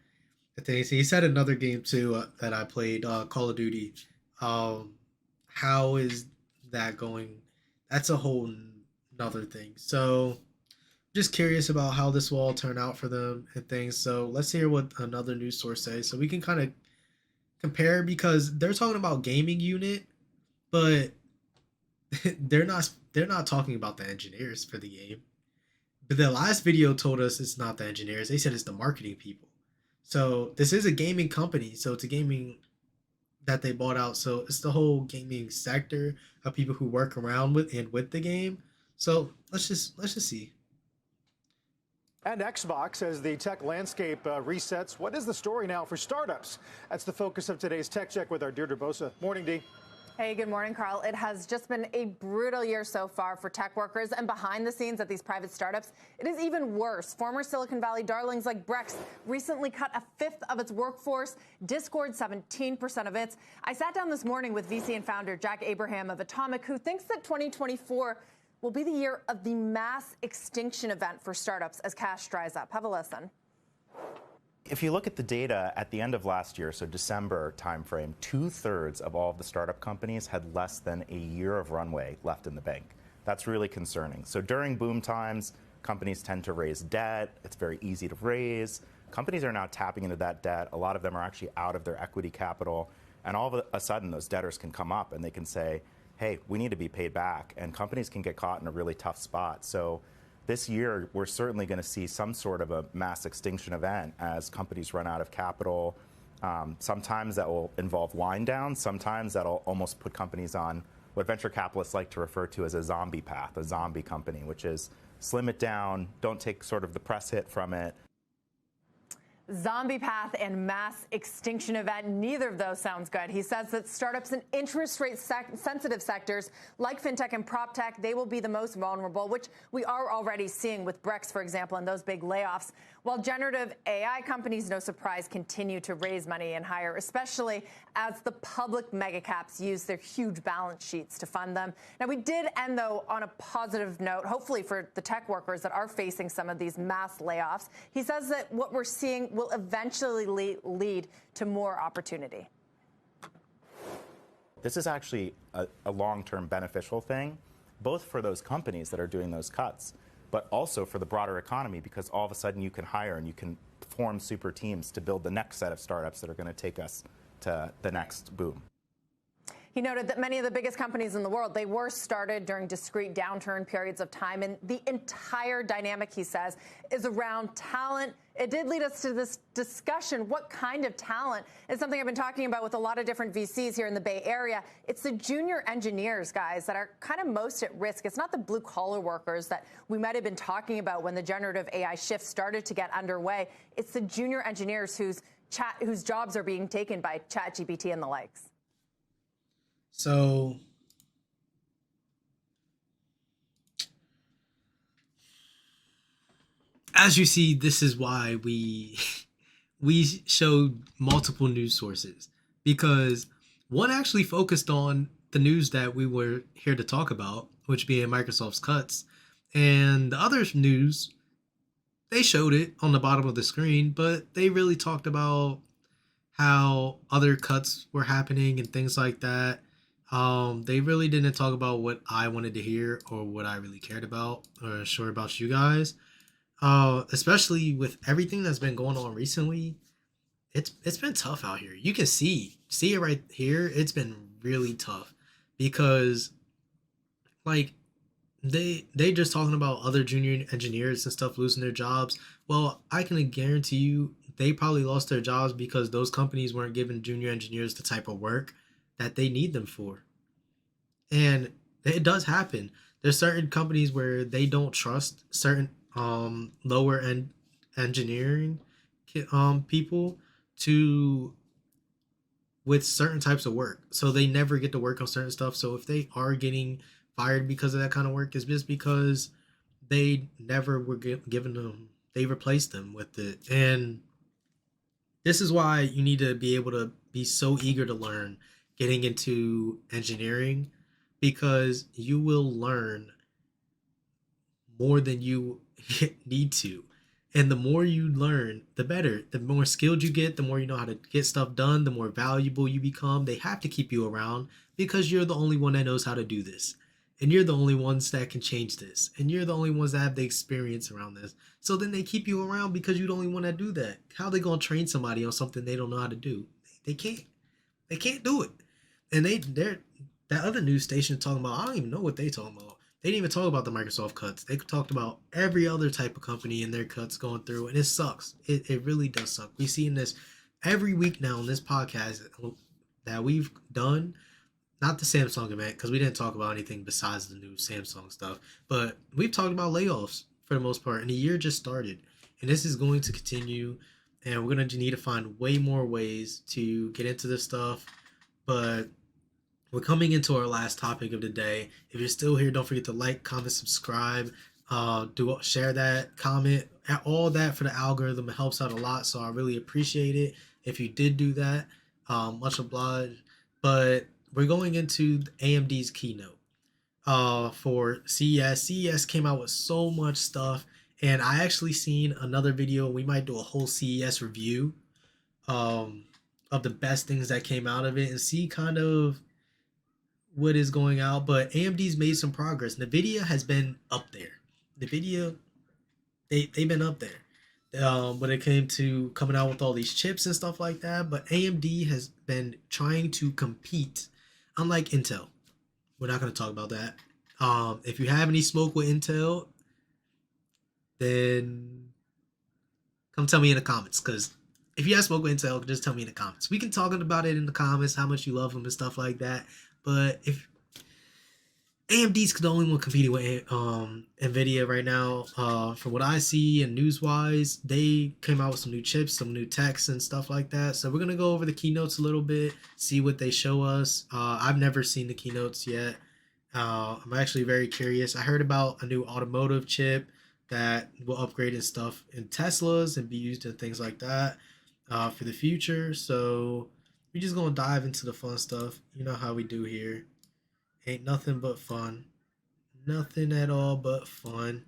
I think he said another game too that I played, Call of Duty. Um, how is that going? That's a whole another thing. So just curious about how this will all turn out for them and things. So let's hear what another news source says, so we can kind of compare because they're talking about gaming unit, but they're not talking about the engineers for the game. But the last video told us it's not the engineers. They said it's the marketing people. So this is a gaming company. So it's a gaming that they bought out. So it's the whole gaming sector of people who work around with the game. So let's just see. And Xbox, as the tech landscape resets, what is the story now for startups? That's the focus of today's Tech Check with our Deirdre Bosa. Morning, Dee. Hey, good morning, Carl. It has just been a brutal year so far for tech workers, and behind the scenes at these private startups, it is even worse. Former Silicon Valley darlings like Brex recently cut a fifth of its workforce, Discord 17% of its. I sat down this morning with VC and founder Jack Abraham of Atomic, who thinks that 2024 will be the year of the mass extinction event for startups as cash dries up. Have a listen. If you look at the data at the end of last year, so December timeframe, 2/3 of all of the startup companies had less than a year of runway left in the bank. That's really concerning. So during boom times, companies tend to raise debt. It's very easy to raise. Companies are now tapping into that debt. A lot of them are actually out of their equity capital. And all of a sudden, those debtors can come up and they can say, hey, we need to be paid back. And companies can get caught in a really tough spot. So this year, we're certainly going to see some sort of a mass extinction event as companies run out of capital. Sometimes that will involve wind down. Sometimes that'll almost put companies on what venture capitalists like to refer to as a zombie path, a zombie company, which is slim it down, don't take sort of the press hit from it. Zombie path and mass extinction event. Neither of those sounds good. He says that startups in interest rate sensitive sectors like fintech and prop tech, they will be the most vulnerable, which we are already seeing with Brex, for example, and those big layoffs. While generative AI companies, no surprise, continue to raise money and hire, especially as the public mega caps use their huge balance sheets to fund them. Now, we did end, though, on a positive note, hopefully for the tech workers that are facing some of these mass layoffs. He says that what we're seeing will eventually lead to more opportunity. This is actually a long-term beneficial thing, both for those companies that are doing those cuts, but also for the broader economy, because all of a sudden you can hire and you can form super teams to build the next set of startups that are going to take us to the next boom. He noted that many of the biggest companies in the world, they were started during discrete downturn periods of time. And the entire dynamic, he says, is around talent. It did lead us to this discussion. What kind of talent is something I've been talking about with a lot of different VCs here in the Bay Area. It's the junior engineers, guys, that are kind of most at risk. It's not the blue collar workers that we might have been talking about when the generative AI shift started to get underway. It's the junior engineers whose jobs are being taken by ChatGPT and the likes. So as you see, this is why we showed multiple news sources, because one actually focused on the news that we were here to talk about, which being Microsoft's cuts, and the other news, they showed it on the bottom of the screen, but they really talked about how other cuts were happening and things like that. They really didn't talk about what I wanted to hear or what I really cared about or sure about you guys. Especially with everything that's been going on recently, it's been tough out here. You can see it right here. It's been really tough because like they just talking about other junior engineers and stuff losing their jobs. Well, I can guarantee you they probably lost their jobs because those companies weren't giving junior engineers the type of work that they need them for. And it does happen. There's certain companies where they don't trust certain lower end engineering people to with certain types of work. So they never get to work on certain stuff. So if they are getting fired because of that kind of work, it's just because they never were given them, they replaced them with it. And this is why you need to be able to be so eager to learn getting into engineering, because you will learn more than you need to. And the more you learn, the better. The more skilled you get, the more you know how to get stuff done, the more valuable you become. They have to keep you around because you're the only one that knows how to do this. And you're the only ones that can change this. And you're the only ones that have the experience around this. So then they keep you around because you're the only one that do that. How are they going to train somebody on something they don't know how to do? They can't. They can't do it. And they're that other news station talking about, I don't even know what they talking about. They didn't even talk about the Microsoft cuts. They talked about every other type of company and their cuts going through, and it sucks. It really does suck. We see in this every week now on this podcast that we've done, not the Samsung event, because we didn't talk about anything besides the new Samsung stuff, but we've talked about layoffs for the most part, and the year just started, and this is going to continue, and we're going to need to find way more ways to get into this stuff, but we're coming into our last topic of the day. If you're still here, don't forget to like, comment, subscribe, share that, comment, all that for the algorithm. It helps out a lot, so I really appreciate it if you did do that. Much obliged. But we're going into AMD's keynote for CES. CES came out with so much stuff, and I actually seen another video. We might do a whole CES review of the best things that came out of it and see kind of what is going out. But AMD's made some progress. NVIDIA has been up there. NVIDIA, they've been up there when it came to coming out with all these chips and stuff like that. But AMD has been trying to compete, unlike Intel. We're not going to talk about that. If you have any smoke with Intel, then come tell me in the comments, because if you have smoke with Intel, just tell me in the comments. We can talk about it in the comments, how much you love them and stuff like that. But if AMD's the only one competing with NVIDIA right now, from what I see and news-wise, they came out with some new chips, some new techs and stuff like that. So we're going to go over the keynotes a little bit, see what they show us. I've never seen the keynotes yet. I'm actually very curious. I heard about a new automotive chip that will upgrade and stuff in Teslas and be used in things like that for the future. So we're just going to dive into the fun stuff. You know how we do here. Ain't nothing but fun. Nothing at all but fun.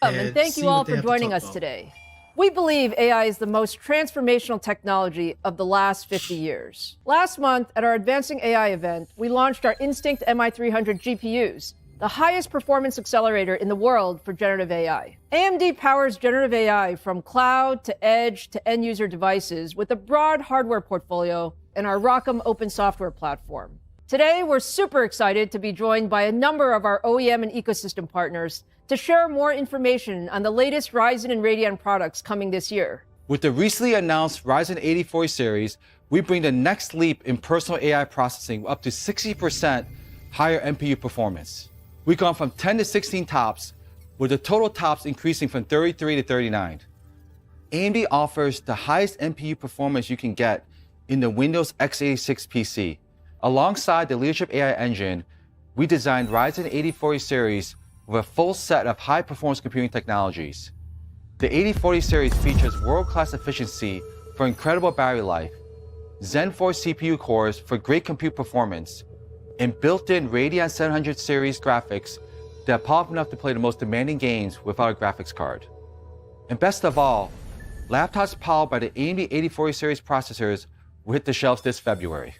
And thank you all for joining us today. We believe AI is the most transformational technology of the last 50 years. Last month, at our Advancing AI event, we launched our Instinct MI300 GPUs, the highest performance accelerator in the world for generative AI. AMD powers generative AI from cloud to edge to end user devices with a broad hardware portfolio and our ROCm open software platform. Today, we're super excited to be joined by a number of our OEM and ecosystem partners to share more information on the latest Ryzen and Radeon products coming this year. With the recently announced Ryzen 8040 series, we bring the next leap in personal AI processing with up to 60% higher NPU performance. We've gone from 10 to 16 TOPS, with the total TOPS increasing from 33 to 39. AMD offers the highest NPU performance you can get in the Windows x86 PC. Alongside the leadership AI engine, we designed Ryzen 8040 series with a full set of high-performance computing technologies. The 8040 series features world-class efficiency for incredible battery life, Zen 4 CPU cores for great compute performance, and built-in Radeon 700 series graphics that are powerful enough to play the most demanding games without a graphics card. And best of all, laptops powered by the AMD 8040 series processors will hit the shelves this February.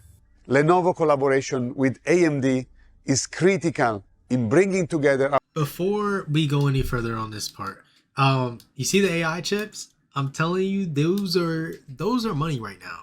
Lenovo collaboration with AMD is critical in bringing together. Before we go any further on this part, you see the AI chips? I'm telling you, those are money right now,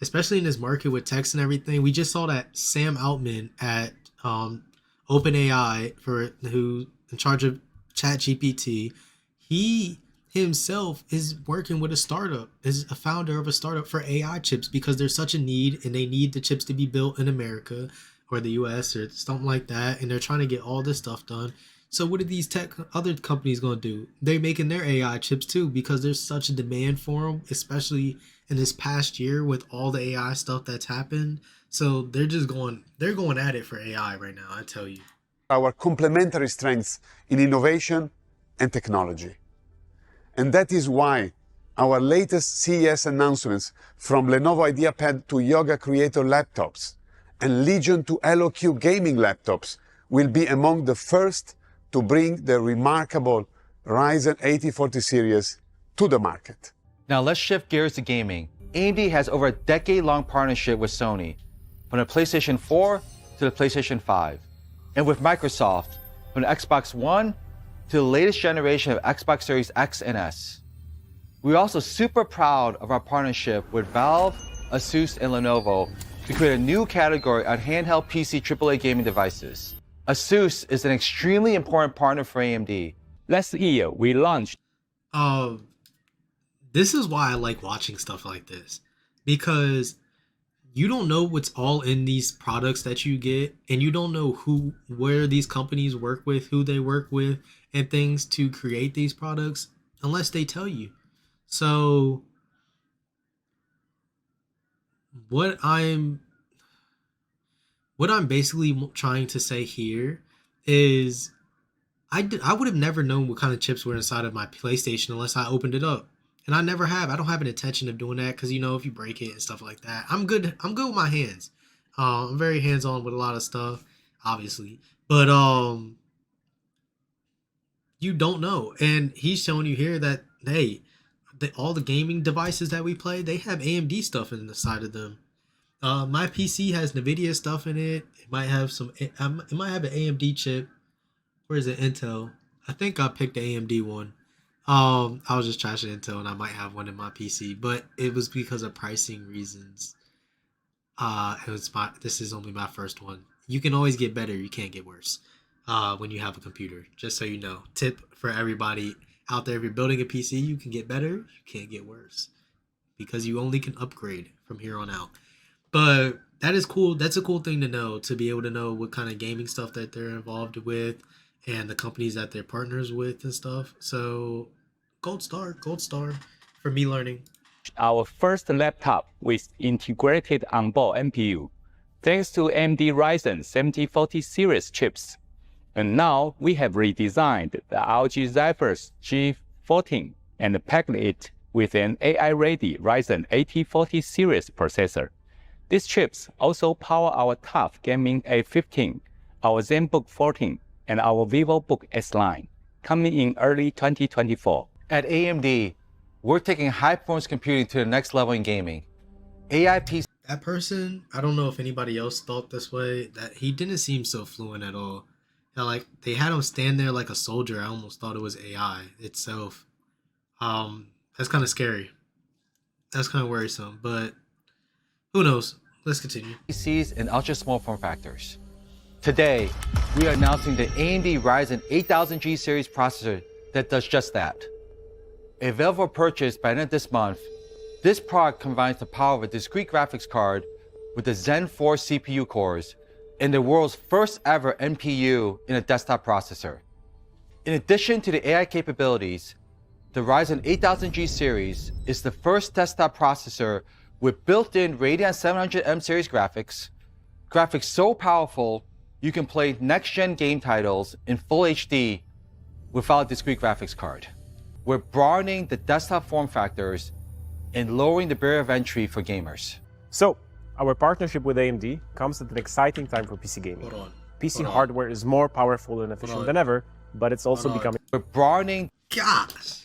especially in this market with text and everything. We just saw that Sam Altman at OpenAI, who in charge of ChatGPT, he himself is working with a startup, is a founder of a startup for AI chips because there's such a need and they need the chips to be built in America or the US or something like that. And they're trying to get all this stuff done. So what are these other companies going to do? They're making their AI chips too because there's such a demand for them, especially in this past year with all the AI stuff that's happened. So they're going at it for AI right now, I tell you. Our complementary strengths in innovation and technology. And that is why our latest CES announcements, from Lenovo IdeaPad to Yoga Creator laptops and Legion to EloQ gaming laptops, will be among the first to bring the remarkable Ryzen 8040 series to the market. Now let's shift gears to gaming. AMD has over a decade-long partnership with Sony, from the PlayStation 4 to the PlayStation 5, and with Microsoft, from the Xbox One to the latest generation of Xbox Series X and S. We're also super proud of our partnership with Valve, Asus, and Lenovo to create a new category on handheld PC AAA gaming devices. Asus is an extremely important partner for AMD. Last year, we launched. This is why I like watching stuff like this, because you don't know what's all in these products that you get, and you don't know where these companies work with, who they work with, and things to create these products unless they tell you. So what I'm basically trying to say here is I would have never known what kind of chips were inside of my PlayStation unless I opened it up. And I never have. I don't have an intention of doing that because, if you break it and stuff like that, I'm good with my hands. I'm very hands-on with a lot of stuff, obviously. But you don't know. And he's showing you here that, hey, all the gaming devices that we play, they have AMD stuff in the side of them. My PC has NVIDIA stuff in it. It might have an AMD chip. Where is it? Intel. I think I picked the AMD one. I was just trashing Intel and I might have one in my PC, but it was because of pricing reasons. This is only my first one. You can always get better. You can't get worse when you have a computer, just so you know. Tip for everybody out there: if you're building a PC, you can get better. You can't get worse because you only can upgrade from here on out. But that is cool. That's a cool thing to know, to be able to know what kind of gaming stuff that they're involved with and the companies that they're partners with and stuff. So gold star for me learning. Our first laptop with integrated onboard NPU, thanks to AMD Ryzen 7040 series chips. And now we have redesigned the ROG Zephyrus G14 and packed it with an AI-ready Ryzen 8040 series processor. These chips also power our TUF Gaming A15, our ZenBook 14, and our VivoBook S line, coming in early 2024. At AMD, we're taking high-performance computing to the next level in gaming. AI PC. That person, I don't know if anybody else thought this way, that he didn't seem so fluent at all. Yeah, like they had him stand there like a soldier. I almost thought it was AI itself. That's kind of scary. That's kind of worrisome, but who knows? Let's continue. PCs and ultra small form factors. Today, we are announcing the AMD Ryzen 8000G series processor that does just that. Available for purchase by the end of this month, this product combines the power of a discrete graphics card with the Zen 4 CPU cores and the world's first ever NPU in a desktop processor. In addition to the AI capabilities, the Ryzen 8000G series is the first desktop processor with built-in Radeon 700M series graphics so powerful you can play next-gen game titles in full HD without a discrete graphics card. We're broadening the desktop form factors and lowering the barrier of entry for gamers. So, our partnership with AMD comes at an exciting time for PC gaming. Hold on. PC hardware is more powerful and efficient than ever, but it's also becoming... We're broadening... Gosh.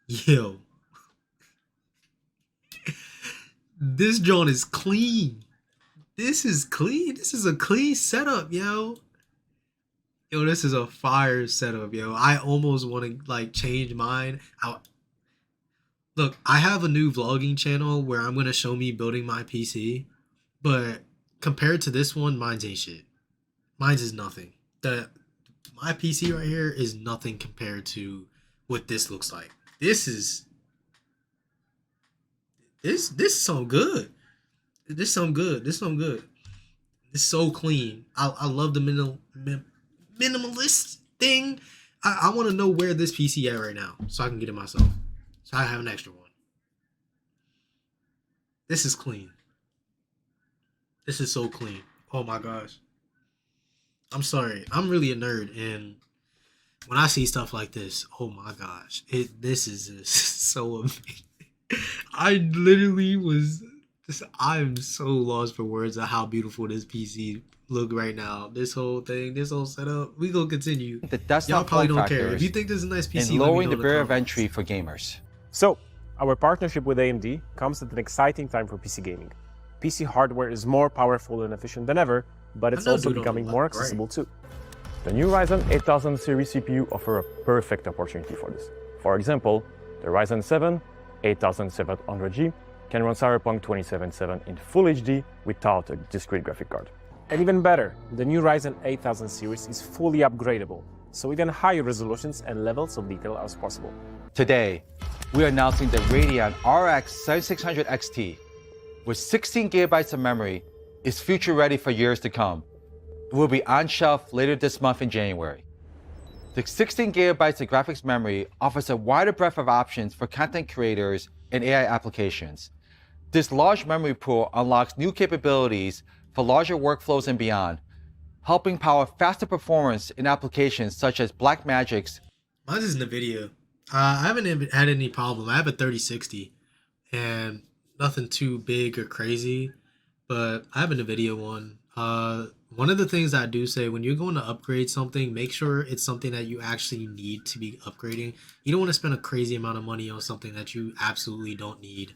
Yo. This joint is clean. This is clean. This is a clean setup, yo. Yo, this is a fire setup, yo. I almost want to like change mine. Look, I have a new vlogging channel where I'm gonna show me building my PC, but compared to this one, mine's ain't shit. Mine's is nothing. My PC right here is nothing compared to what this looks like. This is so good. This so good. This so good. It's so clean. I love the minimalist thing. I want to know where this PC at right now so I can get it myself. So I have an extra one. This is clean. This is so clean. Oh my gosh. I'm sorry. I'm really a nerd, and when I see stuff like this, oh my gosh, this is just so amazing. I literally was just, I'm so lost for words of how beautiful this PC look right now. This whole thing, this whole setup. We gonna continue. The desktop Y'all probably form don't care. factors If you think this is a nice PC, and let me lowering know the in barrier of comments. entry for gamers. So, our partnership with AMD comes at an exciting time for PC gaming. PC hardware is more powerful and efficient than ever, but it's also becoming more accessible too. The new Ryzen 8000 series CPU offer a perfect opportunity for this. For example, the Ryzen 7 8700G can run Cyberpunk 2077 in Full HD without a discrete graphic card. And even better, the new Ryzen 8000 series is fully upgradable, so even higher resolutions and levels of detail as possible. Today, we are announcing the Radeon RX 7600 XT. With 16 gigabytes of memory, is future ready for years to come. It will be on shelf later this month in January. The 16 gigabytes of graphics memory offers a wider breadth of options for content creators and AI applications. This large memory pool unlocks new capabilities for larger workflows and beyond, helping power faster performance in applications such as Blackmagic's. Mine is NVIDIA. I haven't had any problem. I have a 3060 and nothing too big or crazy, but I have a NVIDIA one. One of the things I do say when you're going to upgrade something, make sure it's something that you actually need to be upgrading. You don't want to spend a crazy amount of money on something that you absolutely don't need,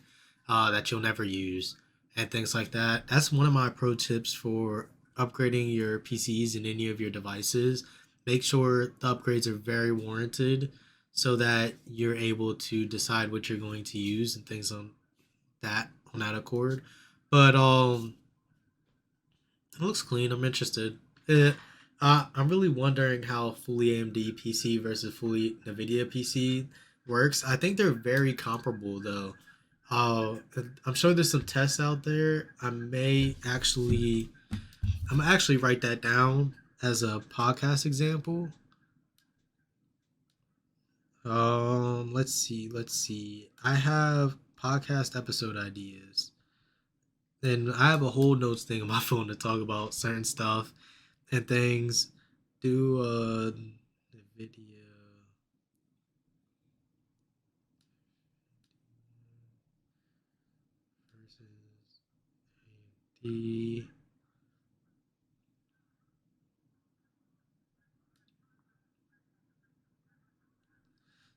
that you'll never use, and things like that. That's one of my pro tips for upgrading your PCs and any of your devices. Make sure the upgrades are very warranted so that you're able to decide what you're going to use and things on that accord. But it looks clean. I'm interested. I'm really wondering how fully AMD PC versus fully NVIDIA PC works. I think they're very comparable though. I'm sure there's some tests out there. I'm actually write that down as a podcast example. Let's see. I have podcast episode ideas. And I have a whole notes thing on my phone to talk about certain stuff and things. Do the video versus AMD.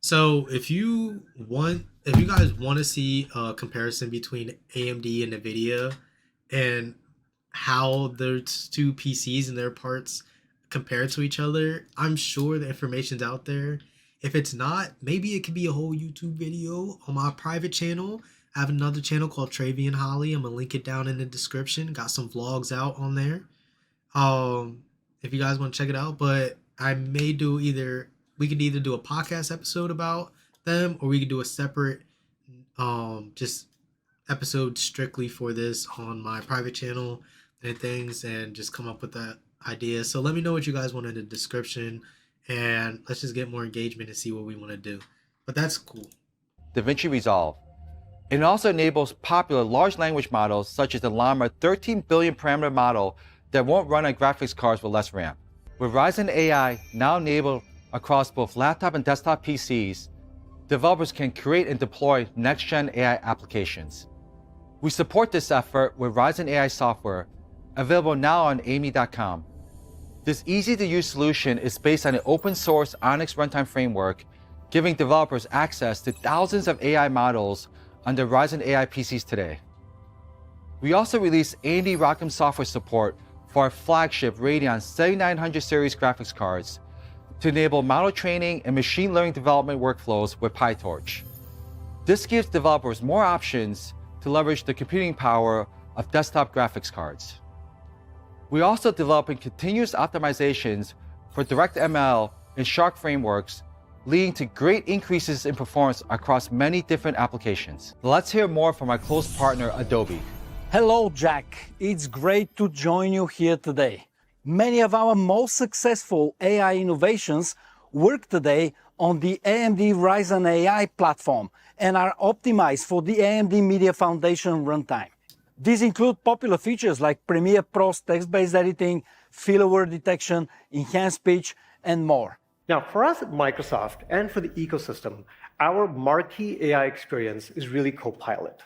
So if you guys want to see a comparison between AMD and Nvidia and how those two PCs and their parts compare to each other, I'm sure the information's out there. If it's not, maybe it could be a whole YouTube video on my private channel. I have another channel called Travian Holly. I'm gonna link it down in the description. Got some vlogs out on there. Um, if you guys want to check it out, but I may do either we could either do a podcast episode about them or we could do a separate just episode strictly for this on my private channel and things and just come up with that idea. So let me know what you guys want in the description and let's just get more engagement and see what we want to do. But that's cool. DaVinci Resolve. It also enables popular large language models such as the Llama 13 billion parameter model that won't run on graphics cards with less RAM. With Ryzen AI now enabled across both laptop and desktop PCs, developers can create and deploy next-gen AI applications. We support this effort with Ryzen AI software, available now on AMD.com. This easy-to-use solution is based on an open-source Onyx runtime framework, giving developers access to thousands of AI models on the Ryzen AI PCs today. We also released AMD ROCm software support for our flagship Radeon 7900 series graphics cards to enable model training and machine learning development workflows with PyTorch. This gives developers more options to leverage the computing power of desktop graphics cards. We're also developing continuous optimizations for DirectML and Shark frameworks, leading to great increases in performance across many different applications. Let's hear more from our close partner, Adobe. Hello, Jack. It's great to join you here today. Many of our most successful AI innovations work today on the AMD Ryzen AI platform and are optimized for the AMD Media Foundation runtime. These include popular features like Premiere Pro's text-based editing, filler detection, enhanced speech, and more. Now, for us at Microsoft and for the ecosystem, our marquee AI experience is really Copilot.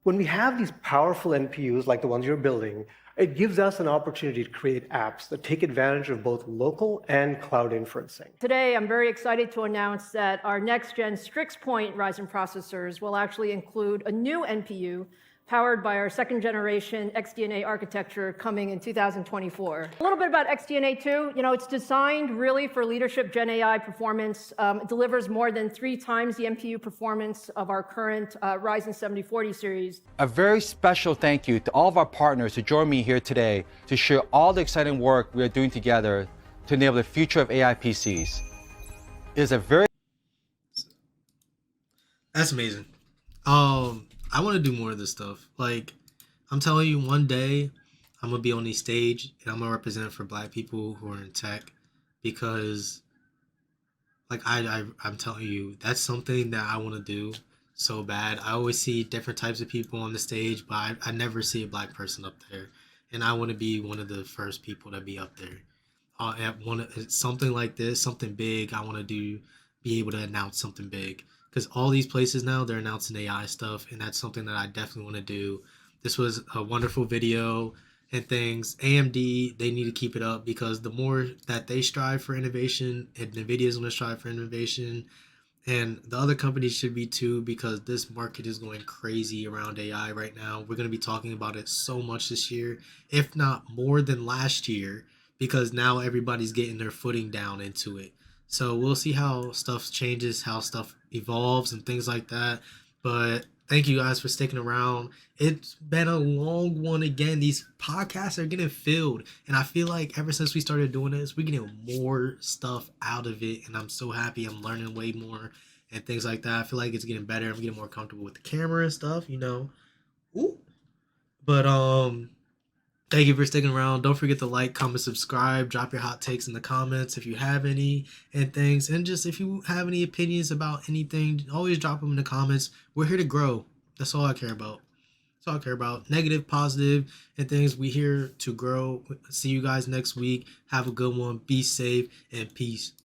When we have these powerful NPUs like the ones you're building, it gives us an opportunity to create apps that take advantage of both local and cloud inferencing. Today, I'm very excited to announce that our next-gen Strix-Point Ryzen processors will actually include a new NPU powered by our second-generation XDNA architecture coming in 2024. A little bit about XDNA 2. It's designed really for leadership Gen AI performance. It delivers more than 3 times the NPU performance of our current Ryzen 7040 series. A very special thank you to all of our partners who joined me here today to share all the exciting work we are doing together to enable the future of AI PCs. It is a very... That's amazing. I want to do more of this stuff. Like, I'm telling you, one day I'm gonna be on the stage and I'm gonna represent for Black people who are in tech, because, like, I'm telling you, that's something that I want to do so bad. I always see different types of people on the stage, but I never see a Black person up there, and I want to be one of the first people to be up there. Something like this, something big. I want to be able to announce something big. Because all these places now, they're announcing AI stuff, and that's something that I definitely want to do. This was a wonderful video and things. AMD, they need to keep it up, because the more that they strive for innovation, and NVIDIA is going to strive for innovation, and the other companies should be too, because this market is going crazy around AI right now. We're going to be talking about it so much this year, if not more than last year, because now everybody's getting their footing down into it. So we'll see how stuff changes, how stuff evolves and things like that. But thank you guys for sticking around. It's been a long one again. These podcasts are getting filled. And I feel like ever since we started doing this, we're getting more stuff out of it. And I'm so happy. I'm learning way more and things like that. I feel like it's getting better. I'm getting more comfortable with the camera and stuff, Ooh. But thank you for sticking around. Don't forget to like, comment, subscribe. Drop your hot takes in the comments if you have any and things. And just if you have any opinions about anything, always drop them in the comments. We're here to grow. That's all I care about. That's all I care about. Negative, positive, and things. We here to grow. See you guys next week. Have a good one. Be safe and peace.